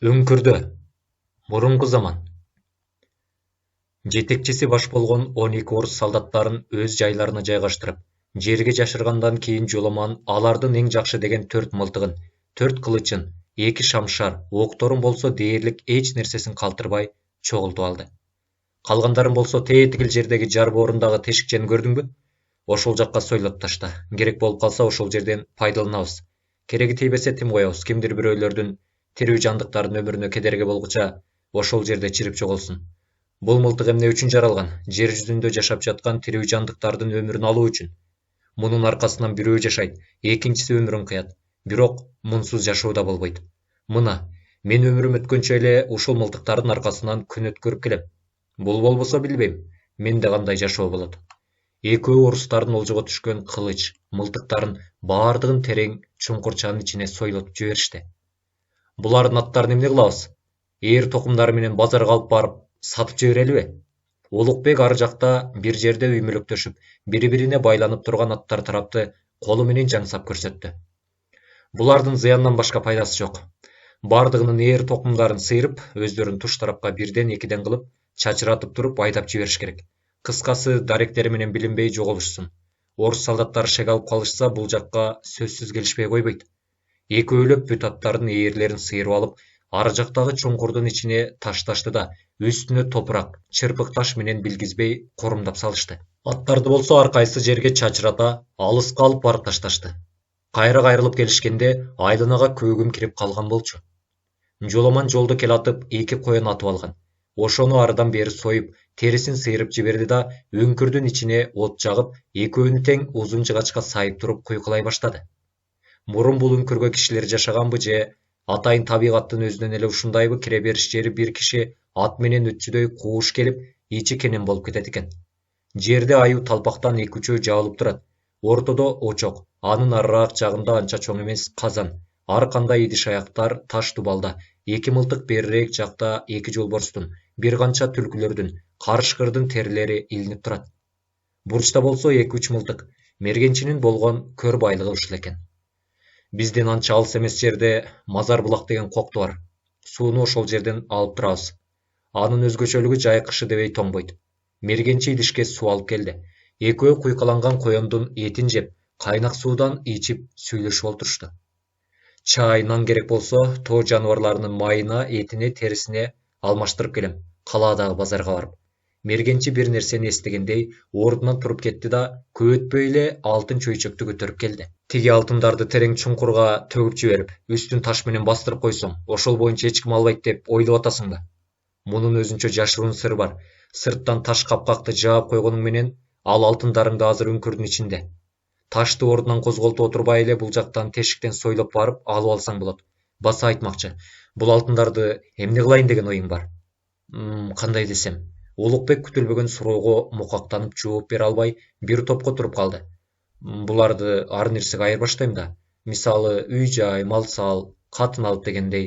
Үңкүрдө мурунку заман жетекчиси баш болгон 12 орус солдаттарын өз жайларына жайгаштырып, жерге жашыргандан кийин Жоломан алардын эң жакшы деген 4 мылтыгын, 4 кылычын, 2 шамшар, окторун болсо дээрлик эч нерсесин калтырбай чогултуп алды. Калгандарын болсо тетигил жердеги жар боорундагы тешикчени көрдүңбү? Ошол жакка сойлоп ташта. Керек болуп калса ошол жерден пайдаланабыз. Кереги тийбесе тим коебуз. Кимдир бирөөлөрдүн тирүү жандыктардын өмүрүнө кедерги болгуча ошол жерде чирип жоголсун. Бул мылтык эмне үчүн жаралган? Жер жүзүндө жашап жаткан тирүү жандыктардын өмүрүн алуу үчүн. Мунун аркасынан бирөө жашайт, экинчиси өмүрүн кыят. Бирок мунсуз жашоо да болбойт. Мына, мен өмүрүм өткөнчө эле ушул мылтыктардын аркасынан күн өткөрүп келем. Бул болбосо билбейм, менде кандай жашоо болот. Экөө орустардын олжого түшкөн кылыч, мылтыктарын баардыгын терең чуңкурчанын ичине сойлотуп жиберишти. Булардын аттарын эмне кылабыз? Ээр токумдары менен базарга алып барып сатып жиберелиби? Улукбек ары жакта бир жерде үймөлөктөшүп, бири-бирине байланып турган аттар тарапты колу менен жаңсап көрсөттү. Булардын зыяндан башка пайдасы жок. Бардыгынын ээр токумдарын сыйрып, өздөрүн туш тарапка бирден экиден кылып, чачыратып туруп айдап жибериш керек. Кыскасы, даректери менен билинбей жоголушсун. Орус солдаттары шек алып калышса, бул жакка сөзсүз келишпей койбойт. Экөөлөп бүт аттардын ээрлерин сыйрып алып, ары жактагы чуңкурдун ичине ташташты да, үстүнө топурак, чырпык таш менен билгизбей корумдап салышты. Аттарды болсо ар кайсы жерге чачырата, алыска алып барып ташташты. Кайра кайрылып келишкенде айланага көөгүм кирип калган болчу. Жоломан жолду келатып 2 коен атып алган. Ошону арыдан бери союп, терисин сыйрып жиберди да өңкүрдүн ичине от жагып, экөөнү тең узун жыгачка сайып туруп куйкулай баштады. Мурун бул өңкүргө кишилер жашаганбы же атайын табигаттын өзүнөн эле ушундайбы, кире бериш жери бир киши ат менен өтчүдөй кууш келип, ичи кенен болуп кетет экен. Жерде аюу талпактан 2-3 жабылып турат. Ортодо очок, анын арыраак жагында анча чоң эмес казан, ар кандай идиш аяктар таш тубалда, 2 мылтык берирээк жакта 2 жолборстун, бир канча түлкүлөрдүн, карышкырдын терилери илинип турат. Бурчта болсо 2-3 мылтык, мергенчинин болгон көр байлыгы ушул экен. Бизден анча алыс эмес жерде Мазар булак деген кокту бар. Сууну ошол жерден алып турабыз. Анын өзгөчөлүгү жайкышы дебей тоңбойт. Мергенчи идишке суу алып келди. Экөө куйкаланган коёндун этин жеп, кайнак суудан ичип сүйлөшүп олтурушту. Чай, нан керек болсо, тоо жаныбарларынын майына, этине, терисине алмаштырып келем, калаадагы базарга барып. Мергенчи бир нерсени эстегендей ордунан туруп кетти да, көп өтпөй эле алтын чөйчөктү көтөрүп келди. Тиги алтындарды терең чуңкурга төгүп жиберип, үстүн таш менен бастырып койсоң, ошол боюнча эч ким албайт деп ойлоп атасың да. Мунун өзүнчө жашыруун сыры бар. Сырттан таш капкакты жаап койгонуң менен, ал алтындарың да азыр өңкүрдүн ичинде. Ташты ордунан козголтуп отурбай эле бул жактан тешиктен сойлоп барып алып алсаң болот. Баса айтмакчы, бул алтындарды эмне кылайын деген оюң бар? Кандай десем? Улукбек күтүлбөгөн суроого мукактанып жооп бере албай бир топко туруп калды. Буларды ар нерсеге айырбаштайм да. Мисалы, үй-жай, мал-сал, катын алып дегендей.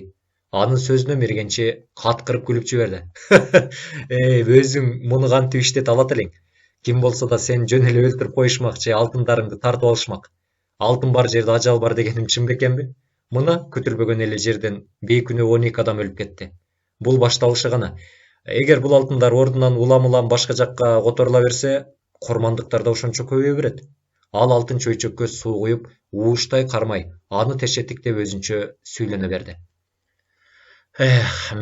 Анын сөзүнө мергенчи каткырып күлүп жиберди. Өзүң муну кантип иштете алат элең? Ким болсо да сен жөн эле өлтүрүп коюшмакчы, алтындарыңды тартып алышмак. Алтын бар жерде ажал бар дегеним чын бекенби? Мына күтүлбөгөн эле жерден бейкүнөө 12 адам өлүп кетти. Бул башталышы гана. Эгер бул алтындар ордунан улам-улам башка жакка которула берсе, кормандыктар да ошончо көбөйө берет. Ал алтын чөйчөккө суу куюп, ууштай кармай, аны тешеттик деп өзүнчө сүйлөнө берди.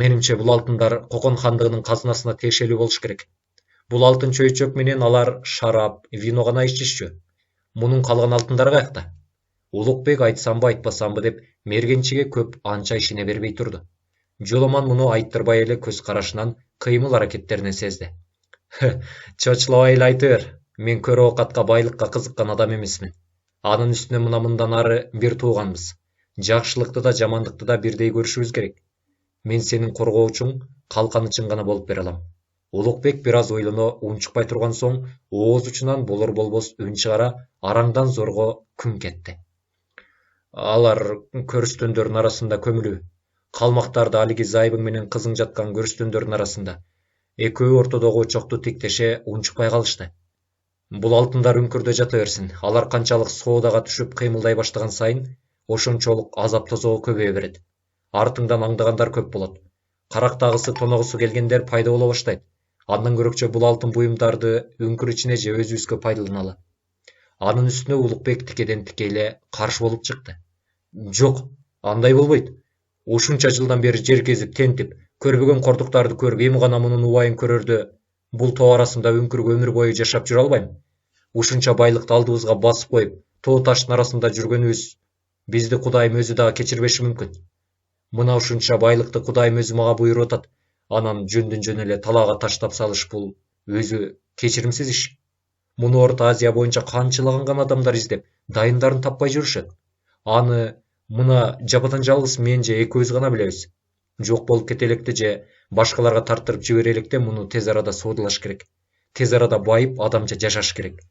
Менимче бул алтындар Кокон хандыгынын казынасына тиешелүү болуш керек. Бул алтын чөйчөк менен алар шарап, вино гана ичишчү. Мунун калган алтындары каякта? Улукбек айтсамбы айтпасамбы деп мергенчиге көп анча ишене бербей турду. Жоломан муну айттырбай эле көз карашынан, кыймыл аракеттеринен сезди. Чочулабай эле айта бер. Мен көрө оокатка, байлыкка кызыккан адам эмесмин. Анын үстүнө мындан ары бир тууганбыз. Жакшылыкты да, жамандыкты да бирдей көрүшүбүз керек. Мен сенин коргоочуң, калканычың гана болуп бере алам. Улукбек бир аз ойлоно унчукпай турган соң, ооз учунан болор болбос үн чыгара, араңдан зорго күн кетти. Алар көрүстөндөрдүн арасында көмүлүү. Калмактарды алиги Зайбың менен кызың жаткан көрүстөндөрдүн арасында. Экөө ортодогу очокту тиктеше унчукпай калышты. Бул алтындар үңкүрдө жата берсин. Алар канчалык соодага түшүп кыймылдай баштаган сайын, ошончолук азап тозоо көбөйө берет. артыңдан аңдыгандар көп болот. Карактагысы тоногусу келгендер пайда боло баштайт. Андан көрөкчө бул алтын буюмдарды өңкүр ичине же өзүбүзгө пайдаланалы. Анын үстүнө Улукбек тикеден тике эле каршы болуп чыкты. Жок, андай болбойт. Ушунча жылдан бери жер кезип тентип, көрбөгөн кордуктарды көрүп, эми гана мунун убайын көрөрдө бул тоо арасында өңкүргө өмүр бою жашап жүрө албайм. Ушунча байлыкты алдыбызга басып коюп, тоо таштын арасында жүргөнүбүз бизди Кудайым өзү дагы кечирбеши мүмкүн. Мына ушунча байлыкты Кудайым өзү мага буйруп атат. Анан жөндөн жөн эле талаага таштап салыш бул өзү кечиримсиз иш. Муну Орто Азия боюнча канчалаган гана адамдар издеп, дайындарын таппай жүрүшөт. Аны мына жападан жалгыз мен же экөөбүз гана билебиз. Жок болуп кете электе же башкаларга тарттырып жибере электе муну тез арада соодулаш керек. Тез арада байып, адамча жашаш керек.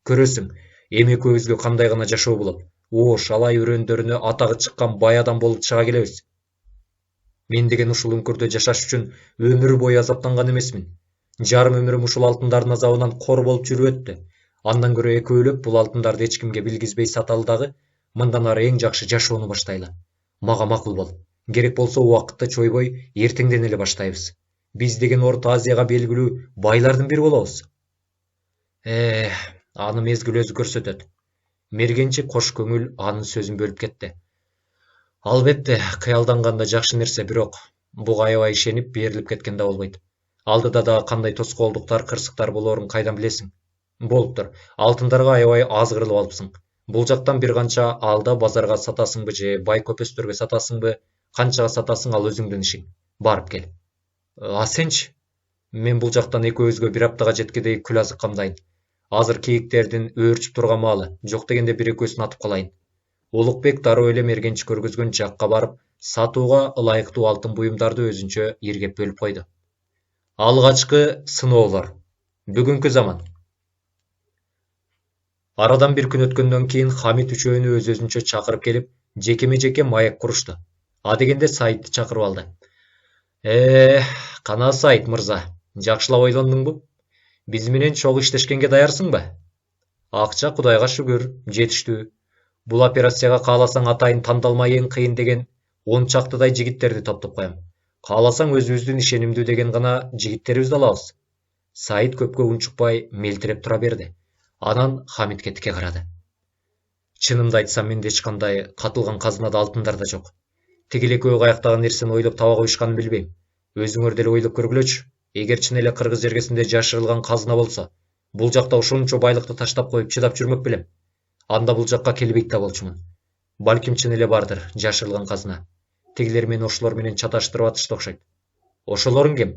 Көрөсүң, эми экөөбүзгө кандай гана жашоо болот. Ош, алай өрөөндөрүнө атагы чыккан бай адам болуп чыга келебиз. Мен деген ушул өңкүрдө жашаш үчүн өмүр бою азаптанган эмесмин. Жарым өмүрүм ушул алтындардын азабынан кор болуп жүрүп өттү. Андан көрө экөөлөп бул алтындарды эч кимге билгизбей саталы дагы, мындан ары эң жакшы жашоону баштайлы. Мага макул бол. Керек болсо убакытты чойбой эртеңден эле баштайбыз. Биз деген Орто Азияга белгилүү байлардын бири болобуз. Аны мезгил өзү көрсөтөт. Мергенчик кош көңүл анын сөзүн бөлүп кетти. Албетте, кыялданганда жакшы нерсе, бирок буга аябай ишенип берилип кеткен да болбойт. Алдыда да кандай тоскоолдуктар, кырсыктар болоорун кайдан билесиң? Болуптур, алтындарга аябай аз кырылып алыпсың. Бул жактан бир канча алда базарга сатасыңбы же бай көпөстөргө сатасыңбы, канчага сатасың ал өзүңдүн ишиң. Барып кел. А сенчи? Мен бул жактан экөөбүзгө бир аптага жеткедей күл азык камдайын. Азыр кийиктердин өөрчүп турган маалы, жок дегенде бир экөөсүн атып калайын. Улукбек дароо эле мергенчи көргөзгөн жакка барып, сатууга ылайыктуу алтын буюмдарды өзүнчө иргеп бөлүп койду. Алгачкы сыноолор. Бүгүнкү заман. Арадан бир күн өткөндөн кийин Хамит үчөөнү өз-өзүнчө чакырып келип, жекеме-жеке маек курушту. Адегенде Саитти чакырып алды. Кана Саит мырза, жакшылап ойлондуңбу? Биз менен чогуу иштешкенге даярсыңбы? Акча Кудайга шүгүр, жетиштүү. Бул операцияга кааласаң атайын тандалмай эң кыйын деген 10 чактыдай жигиттерди топтоп коем. Кааласаң өзүбүздүн ишенимдүү деген гана жигиттерибизди алабыз. Саит көпкө унчукпай мелтиреп тура берди. Анан Хамитке тике карады. Чынымды айтсам, менде эч кандай катылган казынада алтындар да жок. Тигил экөө каяктагы нерсени ойлоп таба коюшканын билбейм. Өзүңөр деле ойлоп көргүлөчү. Эгер чын эле кыргыз жергесинде жашырылган казына болсо, бул жакта ошончо байлыкты таштап коюп чыдап жүрмөк белем. Анда бул жакка келбейт да болчумун. Балким чын эле бардыр жашырылган казына. Тигилер мени ошолор менен чаташтырып атышты окшойт. Ошолоруң ким?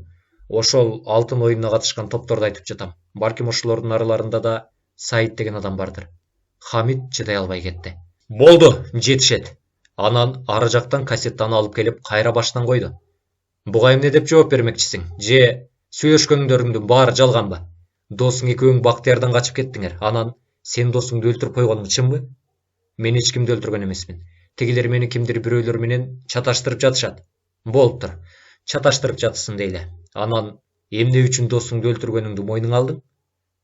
Ошол алтын оюнуна катышкан топторду айтып жатам. Балким ошолордун араларында да Саит деген адам бардыр. Хамит чыдай албай кетти. Болду, жетишет. Анан ары жактан кассетаны алып келип кайра баштан койду. Буга эмне деп жооп бермекчисиң? Же сүйлөшкөндөрүңдүн баары жалганбы? Досуң экөөң Бактыярдан качып кеттиңер. Анан сен досуңду өлтүрүп койгонуң чынбы? Мен эч кимди өлтүргөн эмесмин. Тигилер мени кимдир бирөөлөр менен чаташтырып жатышат. Болуптур. Чаташтырып жатышсын дейле. Анан эмне үчүн досуңду өлтүргөнүңдү мойнуңа алдың?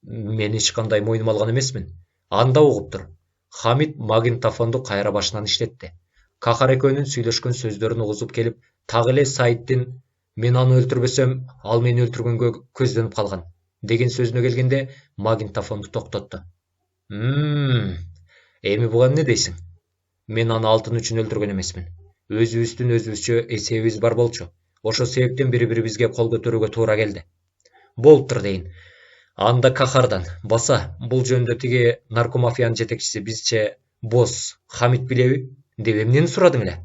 Мен эч кандай мойнума алган эмесмин. Анда угуптур. Хамит магнитофонду кайра башынан иштетти. Кахар экөөнүн сүйлөшкөн сөздөрүн угузуп келип, так эле Саиттин "Мен аны өлтүрбөсөм, ал мени өлтүргөнгө көздөнүп калган" деген сөзүнө келгенде магнитофонду токтотту. Эми буга эмне дейсиң? Мен аны алтын үчүн өлтүргөн эмесмин. Өзүбүздүн өзүбүзчө эсебибиз бар болчу. Ошол себептен бири-бирибизге кол көтөрүүгө туура келди. Болуптур дейин. Анда Кахардан баса, бул жөнүндө тиги наркомафиянын жетекчиси бизче босс Хамит билеби? Деп эмнени сурадың эле?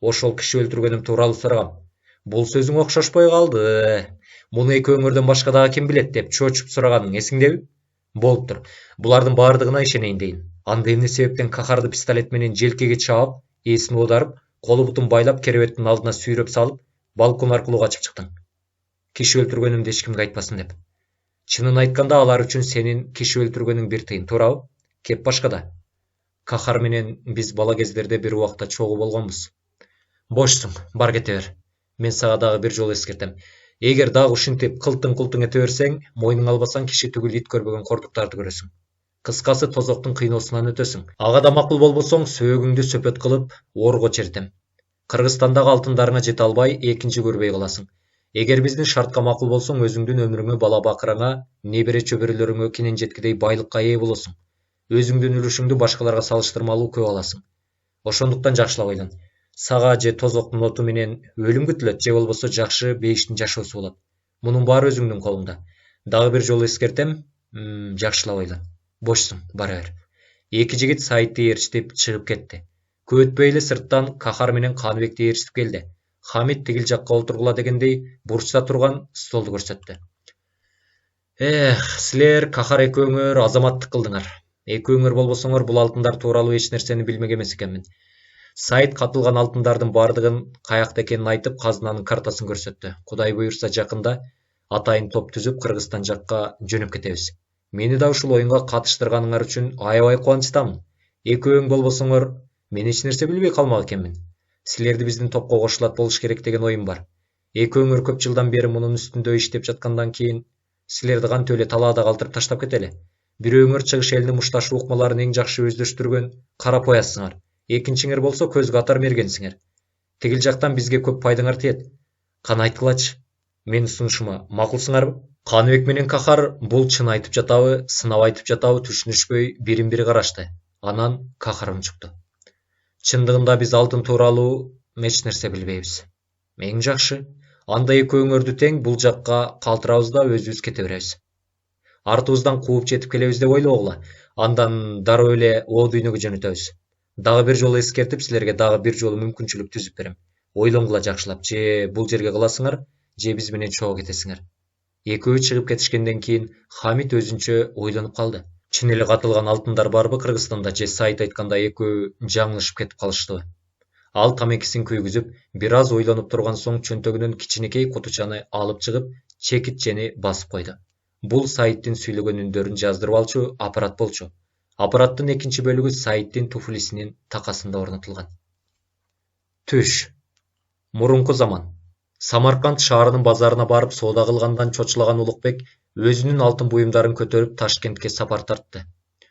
Ошол киши өлтүргөнүм тууралуу сурагам. Бул сөзүң окшошпой калды. Муну экөөңөрдөн башка дагы ким билет деп чочуп сураганың эсиңдеби? Болуптур. Булардын баардыгына ишенейин дейин. Анда эмне себептен Кахарды пистолет менен желкеге чаап, эсин оодарып, колу бутун байлап, керебеттин алдына сүйрөп салып, балкон аркылуу качып чыктың? Киши өлтүргөнүмдү эч кимге айтпасын деп. Чынын айтканда алар үчүн сенин киши өлтүргөнүң бир тыйын, туурабы? Кеп башкада. Кахар менен биз бала кездерде бир убакта чогуу болгонбуз. Бошсуң, бар кете бер. Мен сага дагы бир жолу эскертем. Эгер дагы ушинтип кылтың-култың эте берсең, мойнуң албасаң киши түгүл ит көрбөгөн кордуктарды көрөсүң. Кыскасы тозоктун кыйноосунан өтөсүң. Ага да макул болбосоң, сөөгүңдү сөпөт кылып, орго чертем. Кыргызстандагы алтындарыңа жете албай, экинчи көрбөй каласың. Эгер биздин шартка макул болсоң, өзүңдүн өмүрүңө, бала бакыраңа, небере чөбөрөлөрүңө кенен жеткидей байлыкка ээ болосуң. Өзүңдүн үлүшүңдү башкаларга салыштырмалуу көп аласың. Ошондуктан жакшылап ойлон. Сага же тозоктун оту менен өлүм күтүлөт, же болбосо жакшы бейиштин жашоосу болот. Мунун баары өзүңдүн колуңда. Дагы бир жолу эскертем, жакшылап ойлон. Бошсуң, бара бер. Эки жигит Саитти ээрчитип чыгып кетти. Көп өтпөй эле сырттан Кахар менен Каныбекти ээрчитип келди. Хамит тигил жакка олтургула дегендей бурчта турган столду көрсөттү. Силер Кахар экөөңөр азаматтык кылдыңар. Экөөңөр болбосоңор бул алтындар тууралуу эч нерсени билмек эмес экенмин. Сайт катылган алтындардын бардыгын каякта экенин айтып, казынанын картасын көрсөттү. Кудай буйрса жакында атайын топ түзүп Кыргызстан жакка жөнөп кетебиз. Мени да ушул оюнга катыштырганыңар үчүн аябай кубанычтамын. Экөөң болбосоңор мен эч нерсе билбей калмак экенмин. Силерди биздин топко кошулат болуш керек деген оюм бар. Экөөңөр көп жылдан бери мунун үстүндө иштеп жаткандан кийин силерди кантип эле талаада калтырып таштап кетели. Бирөөңөр чыгыш элинин мушташу укмаларын эң жакшы өздөштүргөн карапоязсыңар. Экинчиңер болсо көзгө атар мергенсиңер. Тигил жактан бизге көп пайдаңар тиет. Кана айткылачы, менин сунушума макулсуңарбы? Каныбек менен Кахар бул чын айтып жатабы, сынап айтып жатабы түшүнүшпөй бирин-бири карашты. Анан Кахар унчукту. Чындыгында биз алтын тууралуу эч нерсе билбейбиз. Эң жакшы, анда экөөңөрдү тең бул жакка калтырабыз да өзүбүз кете беребиз. Артыбыздан кууп жетип келебиз деп ойлогула. Андан дароо эле о дүйнөгө жөнөтөбүз. Дагы бир жолу эскертип, силерге дагы бир жолу мүмкүнчүлүк түзүп берем. Ойлонгула жакшылап, же бул жерге каласыңар, же биз менен чогуу кетесиңер. Экөө чыгып кетишкенден кийин Хамит өзүнчө ойлонуп калды. Чын эле катылган алтындар барбы Кыргызстанда, же Сайт айткандай экөө жаңылышып кетип калыштыбы? Ал тамекисин күйгүзүп, бир аз ойлонуп турган соң чөнтөгүнөн кичинекей кутучаны алып чыгып, чекитчени басып койду. Бул Сайттин сүйлөгөн үндөрүн жаздырып алчу аппарат болчу. Аппараттын экинчи бөлүгү Сайттин туфлисинин такасында орнотулган. Түш. Мурунку заман. Самарканд шаарынын базарына барып соода кылгандан чочулаган Улукбек өзүнүн алтын буюмдарын көтөрүп Ташкентке сапар тартты.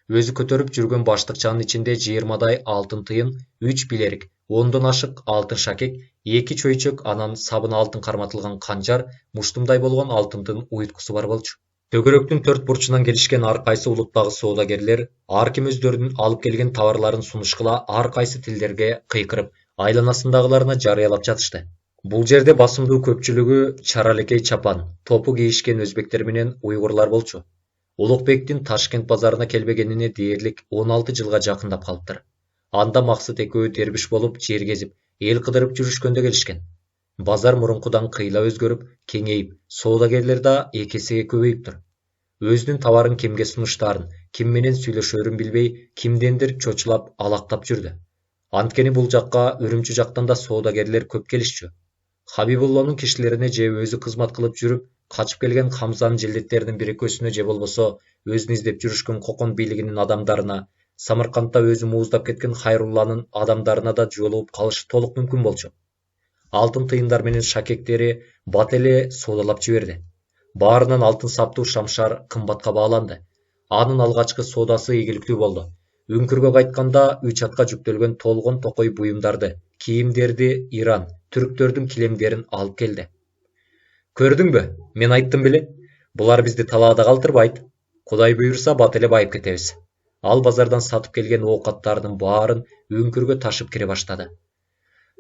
Өзү көтөрүп жүргөн баштыкчанын ичинде 20дай алтын тыйын, 3 билерик, 10дон ашык алтын шакек, 2 чөйчөк, анан сабына алтын карматылган канжар, муштумдай болгон алтындын уюткусу бар болчу. Төгөрөктүн төрт бурчунан келишкен ар кайсы улуттагы соодагерлер ар ким өздөрүнүн алып келген товарларын сунушкыла ар кайсы тилдерге кыйкырып, айланасындагыларына жарыялап жатышты. Бул жерде басымдуу көпчүлүгү чаралекей чапан, топу кийишкен өзбектер менен уйгурлар болчу. Улукбектин Ташкент базарына келбегенине дээрлик 16 жылга жакындап калыптыр. Анда максат экөө дербиш болуп, жер кезип, эл кыдырып жүрүшкөндө келишкен. Базар мурункудан кыйла өзгөрүп, кеңейип, соодагерлер да эки эсеге көбөйүптүр. Өзүнүн товарын кимге сунуштаарын, ким менен сүйлөшөөрүн билбей, кимдендир чочулап, алактап жүрдү. Анткени бул жакка Үрүмчү жактан да соодагерлер көп келишчү. Хабибуллонун кишилерине же өзү кызмат кылып жүрүп, качып келген Хамзанын желдеттеринин бир экөөсүнө, же болбосо өзүн издеп жүрүшкөн Кокон бийлигинин адамдарына, Самаркандда өзү мууздап кеткен Хайрулланын адамдарына да жолугуп калышы толук мүмкүн болчу. Алтын тыйындар менен шакектери бат эле соодалап жиберди. Баарынан алтын саптуу шамшар кымбатка бааланды. Анын алгачкы соодасы ийгиликтүү болду. Үңкүргө кайтканда 3 атка жүктөлгөн толгон токой буюмдарды, кийимдерди Иран, түрктөрдүн килемдерин алып келди. Көрдүңбү? Мен айттым беле. Булар бизди талаада калтырбайт. Кудай буйрса бат эле байып кетебиз. Ал базардан сатып келген оокаттардын баарын үңкүргө ташып кире баштады.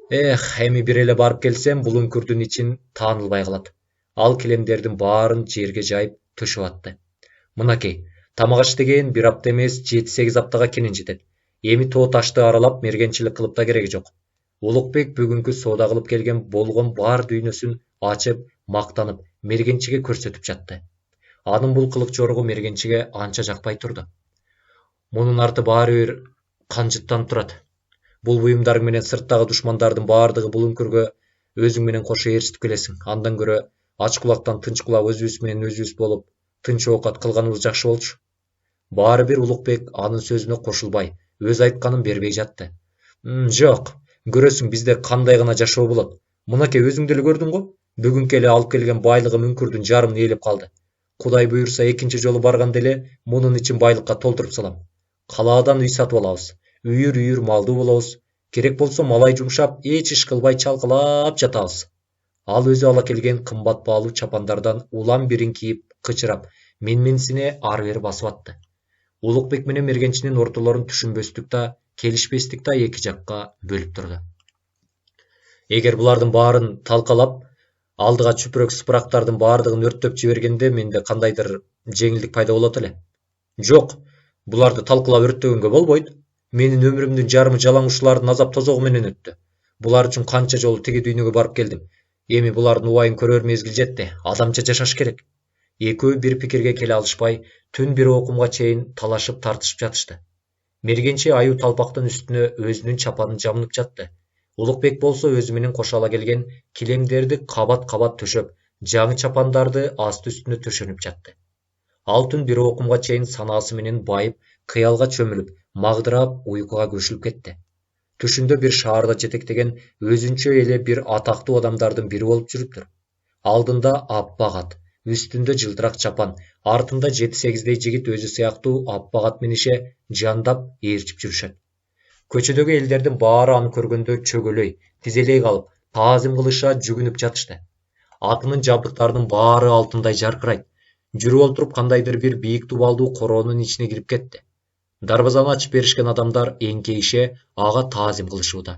Эми бир эле барып келсем, бул үңкүрдүн ичин таанылбай калат. Ал килемдердин баарын жерге жайып төшөп атты. Мынакей, тамак аш деген бир апта эмес, 7-8 аптага кенен жетет. Эми тоо ташты аралап мергенчилик кылып да кереги жок. Улукбек бүгүнкү соода кылып келген болгон бар дүйнөсүн ачып, мактанып, мергенчиге көрсөтүп жатты. Анын бул кылык жоругу мергенчиге анча жакпай турду. Мунун арты баары бир канжыттанып турат. Бул буюмдар менен сырттагы душмандардын баардыгы бул үңкүргө өзүң менен кошо ээрчитип келесиң. Андан көрө ач кулактан тынч кулак өзүбүз менен өзүбүз болуп, тынч оокат кылганыбыз жакшы болчу. Баары бир Улукбек анын сөзүнө кошулбай, өз айтканын бербей жатты. Жок, көрөсүң биздер кандай гана жашоо болот. Мынакей өзүң деле көрдүң го? Бүгүнкү эле алып келген байлыгым үңкүрдүн жарымын ээлеп калды. Кудай буйрса экинчи жолу барганда эле мунун ичин байлыкка толтуруп салам. Калаадан үй сатып алабыз. Үйүр-үйүр малдуу болобуз. Керек болсо малай жумшап, эч иш кылбай чалкалап жатабыз. Ал өзү ала келген кымбат баалуу чапандардан улам бирин кийип, кычырап, менменсине ары бери басып атты. Улукбек менен мергенчинин ортолорун түшүнбөстүк да, келишпестик да эки жакка бөлүп турду. Эгер булардын баарын талкалап, алдыга чүпүрөк сыпырактардын баардыгын өрттөп жибергенде менде кандайдыр жеңилдик пайда болот эле. Жок, буларды талкалап өрттөгөнгө болбойт. Менин өмүрүмдүн жарымы жалаң ушулардын азап тозогу менен өттү. Булар үчүн канча жолу тиги дүйнөгө барып келдим. Эми булардын убайын көрөр мезгил жетти. Адамча жашаш керек. Экөө бир пикирге келе алышпай, түн бир окумга чейин талашып тартышып жатышты. Мергенчи аюу талпактын үстүнө өзүнүн чапанын жамынып жатты. Улукбек болсо өзү менен кошо ала келген килемдерди кабат-кабат төшөп, жаңы чапандарды асты үстүнө төшөнүп жатты. Ал түн бир окумга чейин санаасы менен байып, кыялга чөмүлүп, магдырап уйкуга көчүлүп кетти. Түшүндө бир шаарда жетектеген өзүнчө эле бир атактуу адамдардын бири болуп жүрүптүр. Алдында аппак ат, үстүндө жылтырак чапан, артында 7-8дей жигит өзү сыяктуу аппак ат минише жандап ээрчип жүрүшөт. Көчөдөгү элдердин баары аны көргөндө чөгөлөй, тизелей калып, таазим кылыша жүгүнүп жатышты. Атынын жабдыктарынын баары алтындай жаркырайт. Жүрүп олтуруп кандайдыр бир бийик дубалдуу короонун ичине кирип кетти. Дарбазаны ачып беришкен адамдар эңкейише ага таазим кылышууда.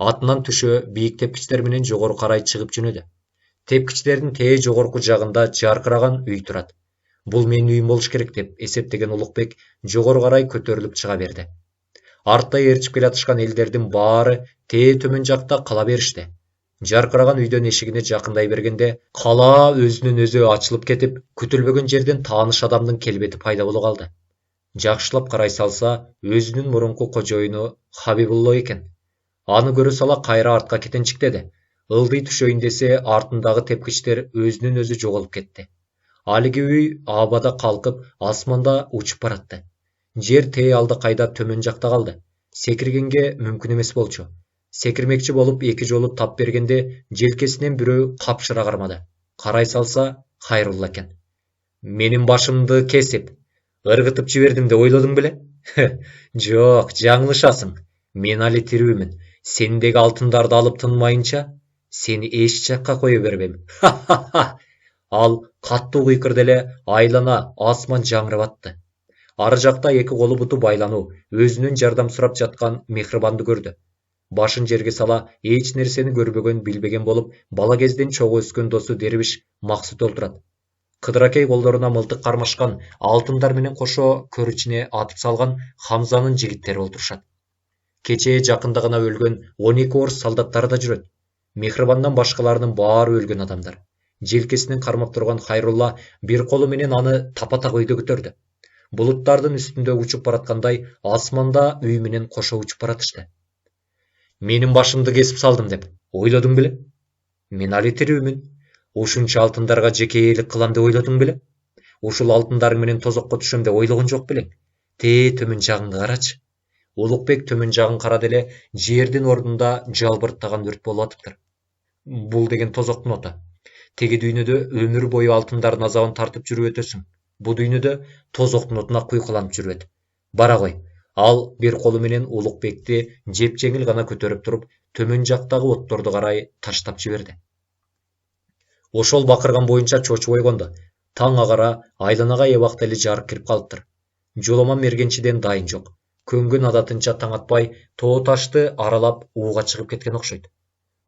Атынан түшө бийик тепкичтер менен жогору карай чыгып жөнөдү. Тепкичтердин тээ жогорку жагында жаркыраган үй турат. Бул менин үйүм болуш керек деп эсептеген Улукбек жогору карай көтөрүлүп чыга берди. Артта ээрчип келатышкан элдердин баары тээ төмөн жакта кала беришти. Жаркыраган үйдөн эшигине жакындай бергенде кала өзүнөн өзү ачылып кетип, күтүлбөгөн жерден тааныш адамдын келбети пайда боло калды. Жакшылап карай салса, өзүнүн мурунку кожоюну Хабибулло экен. Аны көрө сала кайра артка кетенчиктеди. Ылдый түшөйүн десе, артындагы тепкичтер өзүнөн өзү жоголуп кетти. Алиги үй абада калкып, асманда учуп баратты. Жер тээ алда кайда төмөн жакта калды. Секиргенге мүмкүн эмес болчу. Секирмекчи болуп эки жолу тап бергенде желкесинен бирөө капшыра кармады. Карай салса, Хайрулла экен. Менин башымды кесип, ыргытып жибердим деп ойлодуң беле? Жок, жаңылышасың. Мен али тирүүмүн. Сендеги алтындарды алып тынмайынча, сени эч жакка кое бербейм. Ал каттуу кыйкырды эле, айлана асман жаңырап атты. Ары жакта эки колу буту байлануу, өзүнөн жардам сурап жаткан Мехрибанды көрдү. Башын жерге сала, эч нерсени көрбөгөн, билбеген болуп, бала кезден чогуу өскөн досу Дербиш Максут олтурат. Кыдыракей колдоруна мылтык кармашкан, алтындар менен кошо көр ичине атып салган Хамзанын жигиттери олтурушат. Кечээ жакында гана өлгөн 12 орус солдаттары да жүрөт. Мехрибандан башкаларынын баары өлгөн адамдар. Желкесинен кармап турган Хайрулла бир колу менен аны тапа-так өйдө көтөрдү. Булуттардын үстүндө учуп бараткандай, асманда үй менен кошо учуп баратышты. Менин башымды кесип салдым деп ойлодуң беле? Мен али тирүүмүн. Ушунча алтындарга жеке ээлик кылам деп ойлодуң беле? Ушул алтындарың менен тозокко түшөм деп ойлогон жок белең? Тээ төмөн жагыңды карачы. Улукбек төмөн жагын карады эле, жердин ордунда жалбырттаган өрт болуп атыптыр. Бул деген тозоктун оту. Теги дүйнөдө өмүр бою алтындардын азабын тартып жүрүп өтөсүң. Бу дүйнөдө тозоктун отуна куйкуланып жүрүп өт. Бара кой. Ал бир колу менен Улукбекти жеп-жеңил гана көтөрүп туруп, төмөн жактагы отторду карай таштап жиберди. Ошол бакырган боюнча чочубой конду. Таң агара, айланага эбакта эле жарык кирип калыптыр. Жоламан мергенчиден дайын жок. Көнгөн адатынча таң атпай, тоо ташты аралап ууга чыгып кеткен окшойт.